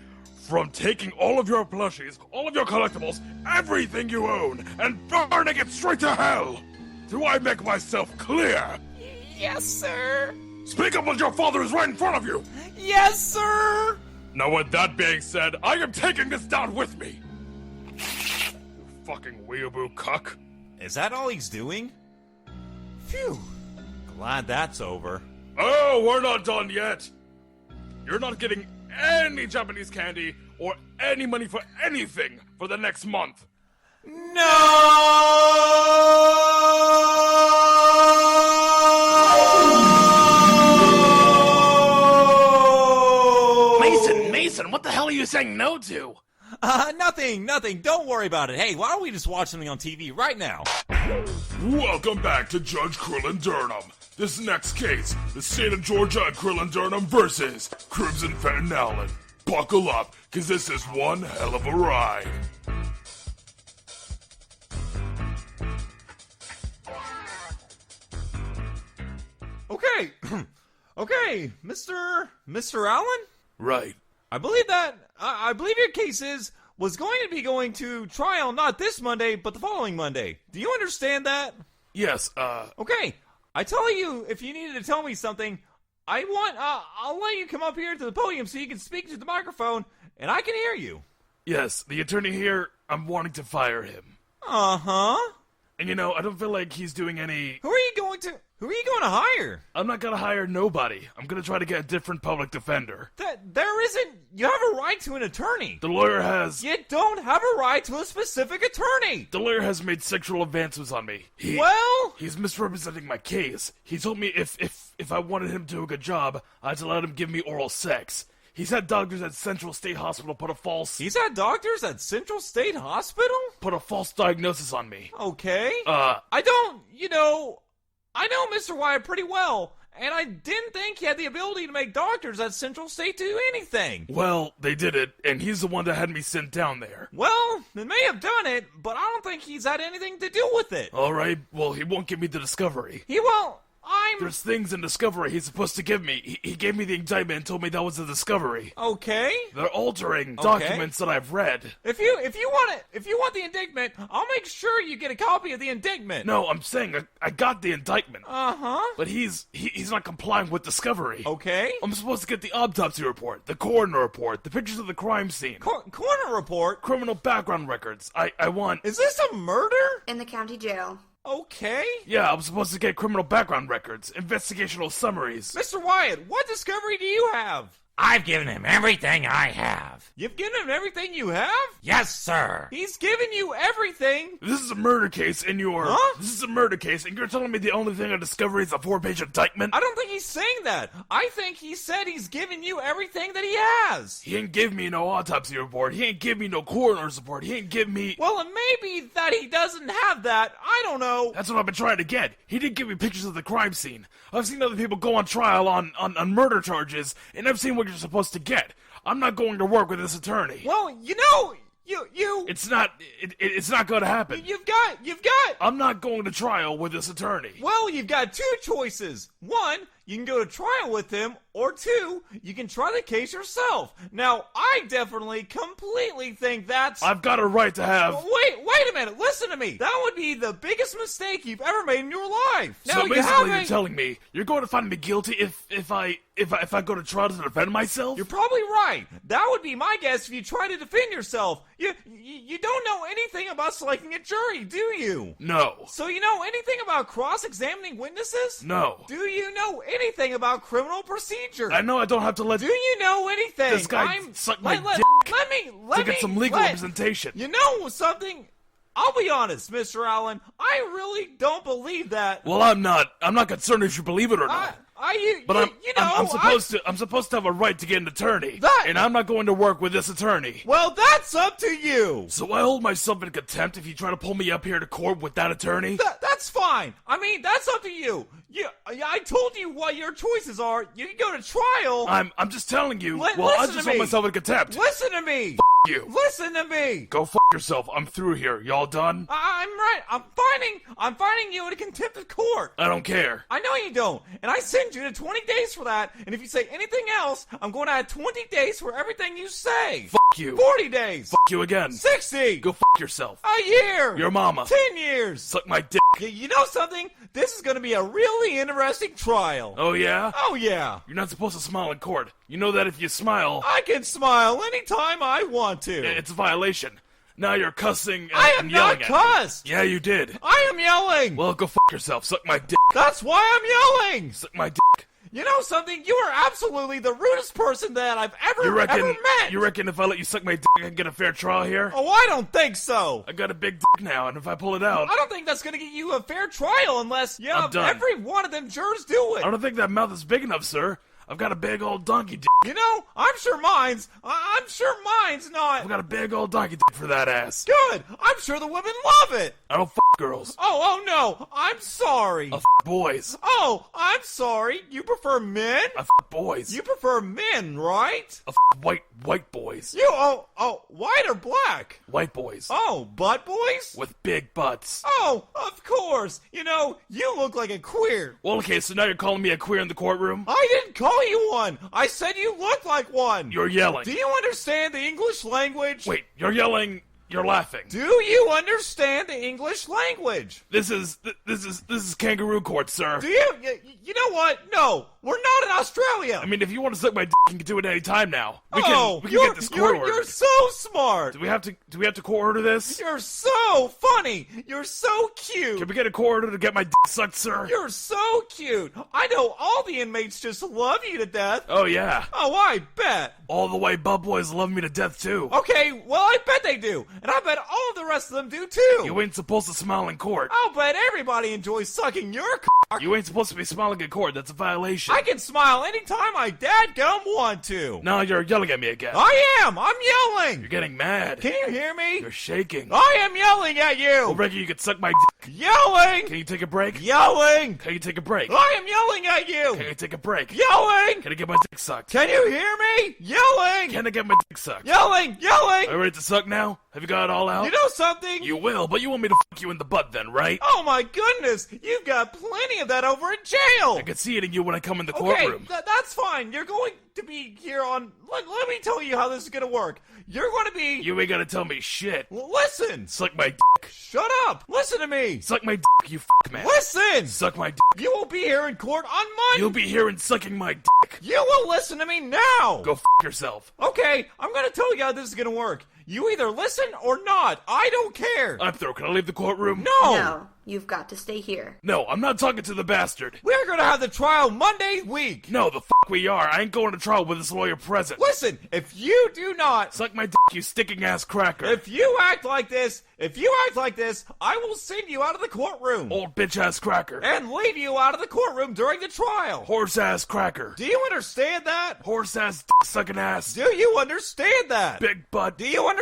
from taking all of your plushies, all of your collectibles, everything you own, and burning it straight to hell. Do I make myself clear? Yes, sir. Speak up when your father is right in front of you. Yes, sir. Now, with that being said, I am taking this down with me. You fucking weeaboo cuck. Is that all he's doing? Phew. Glad that's over. Oh, we're not done yet. You're not getting any Japanese candy or any money for anything for the next month. Mason, what the hell are you saying no to? Nothing. Don't worry about it. Hey, why don't we just watch something on TV right now? Welcome back to Judge Krillin Durham. This next case, the state of Georgia and Krillin Durham versus Crimson Fenton Allen. Buckle up, cause this is one hell of a ride. Okay. Okay, Mr. Allen? Right. I believe your case was going to be going to trial not this Monday, but the following Monday. Do you understand that? Yes, Okay, I tell you, if you needed to tell me something, I'll let you come up here to the podium so you can speak to the microphone, and I can hear you. Yes, the attorney here, I'm wanting to fire him. Uh-huh. And you know, I don't feel like he's doing any... Who are you going to hire? I'm not gonna hire nobody. I'm gonna try to get a different public defender. You have a right to an attorney. The lawyer has... You don't have a right to a specific attorney. The lawyer has made sexual advances on me. He's misrepresenting my case. He told me if I wanted him to do a good job, I had to let him give me oral sex. He's had doctors at Central State Hospital put a false... He's had doctors at Central State Hospital? Put a false diagnosis on me. Okay. I know Mr. Wyatt pretty well, and I didn't think he had the ability to make doctors at Central State do anything. Well, they did it, and he's the one that had me sent down there. Well, they may have done it, but I don't think he's had anything to do with it. Alright, well, he won't give me the discovery. There's things in discovery he's supposed to give me. He gave me the indictment and told me that was a discovery. Okay. They're altering documents that I've read. If you want the indictment, I'll make sure you get a copy of the indictment. No, I'm saying I got the indictment. Uh-huh. But he's not complying with discovery. Okay. I'm supposed to get the autopsy report, the coroner report, the pictures of the crime scene. Coroner report? Criminal background records. I want... Is this a murder? In the county jail. Okay. Yeah, I'm supposed to get criminal background records, investigational summaries. Mr. Wyatt, what discovery do you have? I've given him everything I have. You've given him everything you have? Yes, sir. He's given you everything. This is a murder case, and This is a murder case, and you're telling me the only thing I discovered is a 4-page indictment? I don't think he's saying that. I think he said he's given you everything that he has. He ain't give me no autopsy report. He ain't give me no coroner's report. He ain't give me... Well, it may be that he doesn't have that. I don't know. That's what I've been trying to get. He didn't give me pictures of the crime scene. I've seen other people go on trial on murder charges, and I've seen what you're supposed to get. I'm not going to work with this attorney. Well, you... It's not going to happen. You've got... I'm not going to trial with this attorney. Well, you've got two choices. One, you can go to trial with him, or two, you can try the case yourself. Now, I definitely, completely think that's... I've got a right to have... Wait a minute, listen to me. That would be the biggest mistake you've ever made in your life. So basically you're telling me you're going to find me guilty if I go to trial to defend myself? You're probably right. That would be my guess if you try to defend yourself. You don't know anything about selecting a jury, do you? No. So you know anything about cross-examining witnesses? No. Do you know anything about criminal procedure? I know I don't have to let... Do you know anything? This guy sucked my dick to get some legal representation. You know something? I'll be honest, Mr. Allen. I really don't believe that. Well, I'm not concerned if you believe it or not. I'm supposed to have a right to get an attorney, and I'm not going to work with this attorney. Well, that's up to you. So I hold myself in contempt if you try to pull me up here to court with that attorney? That's fine. I mean, that's up to you. I told you what your choices are. You can go to trial. I'm just telling you. I just hold myself in contempt. Listen to me. you. Listen to me. Go f yourself. I'm through here. Y'all done? I'm right. I'm finding you in a contempt of court. I don't care. I know you don't. And I send you to 20 days for that. And if you say anything else, I'm going to add 20 days for everything you say. F you. 40 days. F you again. 60. Go f yourself. A year. Your mama. 10 years. Suck my dick. You know something? This is going to be a really interesting trial. Oh, yeah? Oh, yeah. You're not supposed to smile in court. You know that if you smile... I can smile anytime I want to. It's a violation. Now you're cussing and, I am and yelling not at cussed. me. Yeah, you did. I am yelling. Well, go f yourself. Suck my dick. That's why I'm yelling. Suck my dick. You know something? You are absolutely the rudest person that I've ever met. You reckon if I let you suck my dick, I can get a fair trial here? Oh, I don't think so. I got a big dick now, and if I pull it out... I don't think that's going to get you a fair trial unless you have done. every one of them jurors do it. I don't think that mouth is big enough, sir. I've got a big old donkey dick. You know, I'm sure mine's not. I've got a big old donkey dick for that ass. Good. I'm sure the women love it. I don't f girls. Oh no. I'm sorry. I f boys. Oh, I'm sorry. You prefer men? I f boys. You prefer men, right? I f white boys. White or black? White boys. Oh, butt boys? With big butts. Oh, of course. You know, you look like a queer. Well, okay, so now you're calling me a queer in the courtroom? I didn't call you one. I said you look like one. You're yelling. Do you understand the English language? Wait, you're yelling. You're laughing. Do you understand the English language? This is kangaroo court, sir. Do you? You know what? No, we're not in Australia. I mean, if you want to suck my dick, you can do it any time now. We can get this court ordered. You're so smart. Do we have to court order this? You're so funny. You're so cute. Can we get a court order to get my dick sucked, sir? You're so cute. I know all the inmates just love you to death. Oh yeah. Oh, I bet. All the white bub boys love me to death too. Okay, well I bet they do. And I bet all of the rest of them do too. You ain't supposed to smile in court. I'll bet everybody enjoys sucking your cock. You ain't supposed to be smiling in court. That's a violation. I can smile anytime I dadgum want to. Now you're yelling at me again. I am. I'm yelling. You're getting mad. Can you hear me? You're shaking. I am yelling at you. Well, Reggie, you can suck my dick. Yelling. Can you take a break? Yelling. Can you take a break? I am yelling at you. Can you take a break? Yelling. Can I get my dick sucked? Can you hear me? Yelling. Can I get my dick sucked? Yelling. Yelling. Are you ready to suck now? Have you got it all out? You know something? You will, but you want me to fuck you in the butt then, right? Oh my goodness! You've got plenty of that over at jail! I can see it in you when I come in the courtroom. Okay, that's fine. You're going to be here on... Let me tell you how this is going to work. You're going to be... You ain't gotta tell me shit. Listen! Suck my dick. Shut up! Listen to me! Suck my dick, you fuck man. Listen! Suck my dick. You will be here in court on Monday! You'll be here and sucking my dick. You will listen to me now! Go f yourself. Okay, I'm going to tell you how this is going to work. You either listen or not. I don't care. I'm through. Can I leave the courtroom? No, you've got to stay here. No, I'm not talking to the bastard. We're going to have the trial Monday week. No, the fuck we are. I ain't going to trial with this lawyer present. Listen, if you do not... Suck my dick, you sticking ass cracker. If you act like this, I will send you out of the courtroom. Old bitch ass cracker. And leave you out of the courtroom during the trial. Horse ass cracker. Do you understand that? Horse ass sucking ass. Do you understand that? Big butt. Do you understand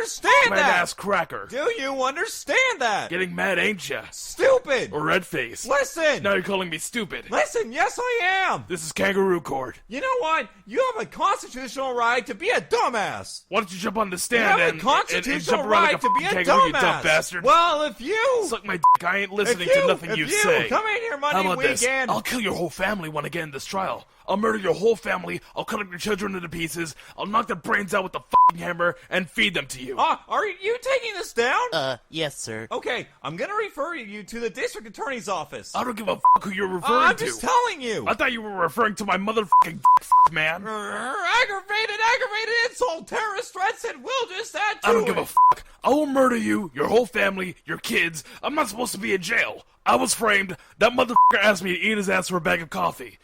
mad that? ass cracker. Do you understand that? Getting mad, ain't ya? Stupid. Or red face. Listen. Now you're calling me stupid. Listen, yes I am. This is kangaroo court. You know what? You have a constitutional right to be a dumbass. Why don't you jump on the stand you have a constitutional jump around right like a to be a kangaroo, you dumbass. dumb bastard. Well, if you... Suck my dick. I ain't listening to nothing you say. Come in here Monday How about weekend. This? I'll kill your whole family when I get in this trial. I'll murder your whole family. I'll cut up your children into pieces. I'll knock their brains out with the fucking hammer and feed them to you. Are you taking this down? Yes, sir. Okay, I'm gonna refer you to the district attorney's office. I don't give a fuck who you're referring to. I'm just telling you. I thought you were referring to my motherfucking man. Aggravated insult, terrorist threats, and we'll just add to it. I don't give a fuck. I will murder you, your whole family, your kids. I'm not supposed to be in jail. I was framed. That motherfucker asked me to eat his ass for a bag of coffee.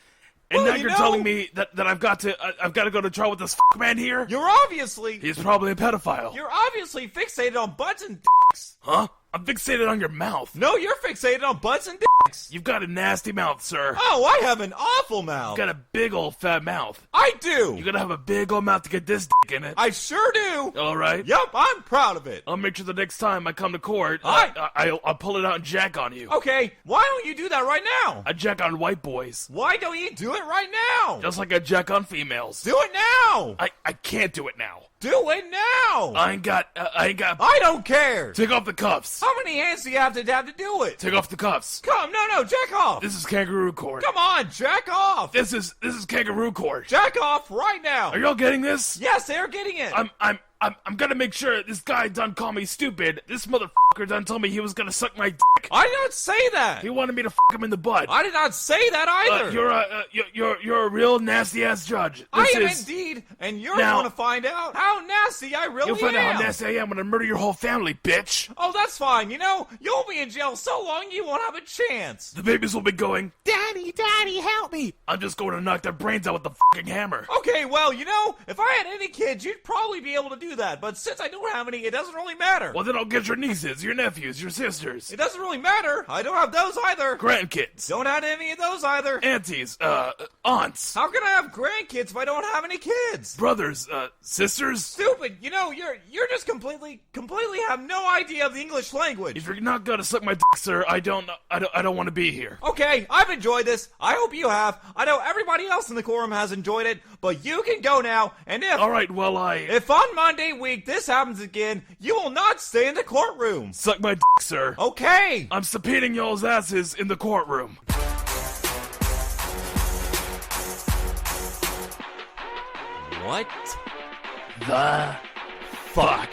And now you're telling me that I've got to go to trial with this man here? You're obviously... He's probably a pedophile. You're obviously fixated on butts and dicks. Huh? I'm fixated on your mouth. No, you're fixated on butts and dicks. You've got a nasty mouth, sir. Oh, I have an awful mouth. You've got a big old fat mouth. I do. You gotta have a big old mouth to get this dick in it. I sure do. All right. Yup, I'm proud of it. I'll make sure the next time I come to court, I'll pull it out and jack on you. Okay, why don't you do that right now? I jack on white boys. Why don't you do it right now? Just like I jack on females. Do it now. I can't do it now. Do Do it now! I ain't got. I don't care! Take off the cuffs. How many hands do you have to do it? Take off the cuffs. Come, no, jack off! This is kangaroo court. Come on, jack off! This is kangaroo court. Jack off right now! Are y'all getting this? Yes, they're getting it! I'm gonna make sure this guy done call me stupid. This motherfucker done told me he was gonna suck my dick. I did not say that! He wanted me to fuck him in the butt. I did not say that either! You're a real nasty ass judge. I am indeed, and you're going to find out how nasty I really am. You'll find out how nasty I am when I murder your whole family, bitch. Oh, that's fine. You know, you'll be in jail so long you won't have a chance. The babies will be going, Daddy, help me. I'm just going to knock their brains out with the fucking hammer. Okay, well, you know, if I had any kids, you'd probably be able to do that. But since I don't have any, it doesn't really matter. Well, then I'll get your nieces, your nephews, your sisters. It doesn't really matter. I don't have those either. Grandkids. Don't have any of those either. Aunties, aunts. How can I have grandkids if I don't have any kids? Brothers, sisters. Stupid. You know, you're just completely have no idea of the English language. If you're not gonna suck my dick, sir, I don't want to be here. Okay, I've enjoyed this. I hope you have. I know everybody else in the quorum has enjoyed it, but you can go now. And if on Monday week this happens again, you will not stay in the courtroom. Suck my dick, sir. Okay. I'm subpoenaing y'all's asses in the courtroom. What the fuck?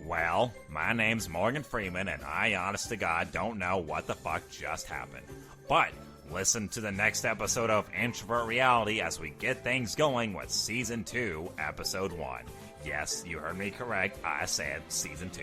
Well, my name's Morgan Freeman, and I, honest to God, don't know what the fuck just happened. But listen to the next episode of Introvert Reality as we get things going with Season 2, Episode 1. Yes, you heard me correct. I said Season 2.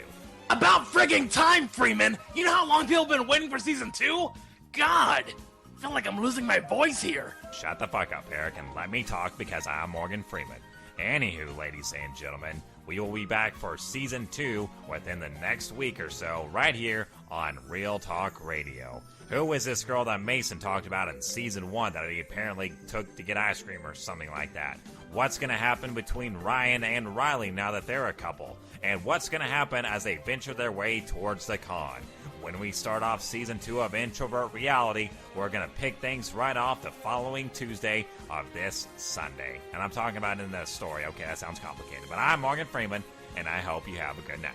About frigging time, Freeman! You know how long people have been waiting for Season 2? God! I feel like I'm losing my voice here. Shut the fuck up, Eric, and let me talk because I'm Morgan Freeman. Anywho, ladies and gentlemen, we will be back for Season 2 within the next week or so, right here on Real Talk Radio. Who is this girl that Mason talked about in Season 1 that he apparently took to get ice cream or something like that? What's going to happen between Ryan and Riley now that they're a couple? And what's going to happen as they venture their way towards the con? When we start off Season 2 of Introvert Reality, we're going to pick things right off the following Tuesday of this Sunday. And I'm talking about in the story. Okay, that sounds complicated. But I'm Morgan Freeman, and I hope you have a good night.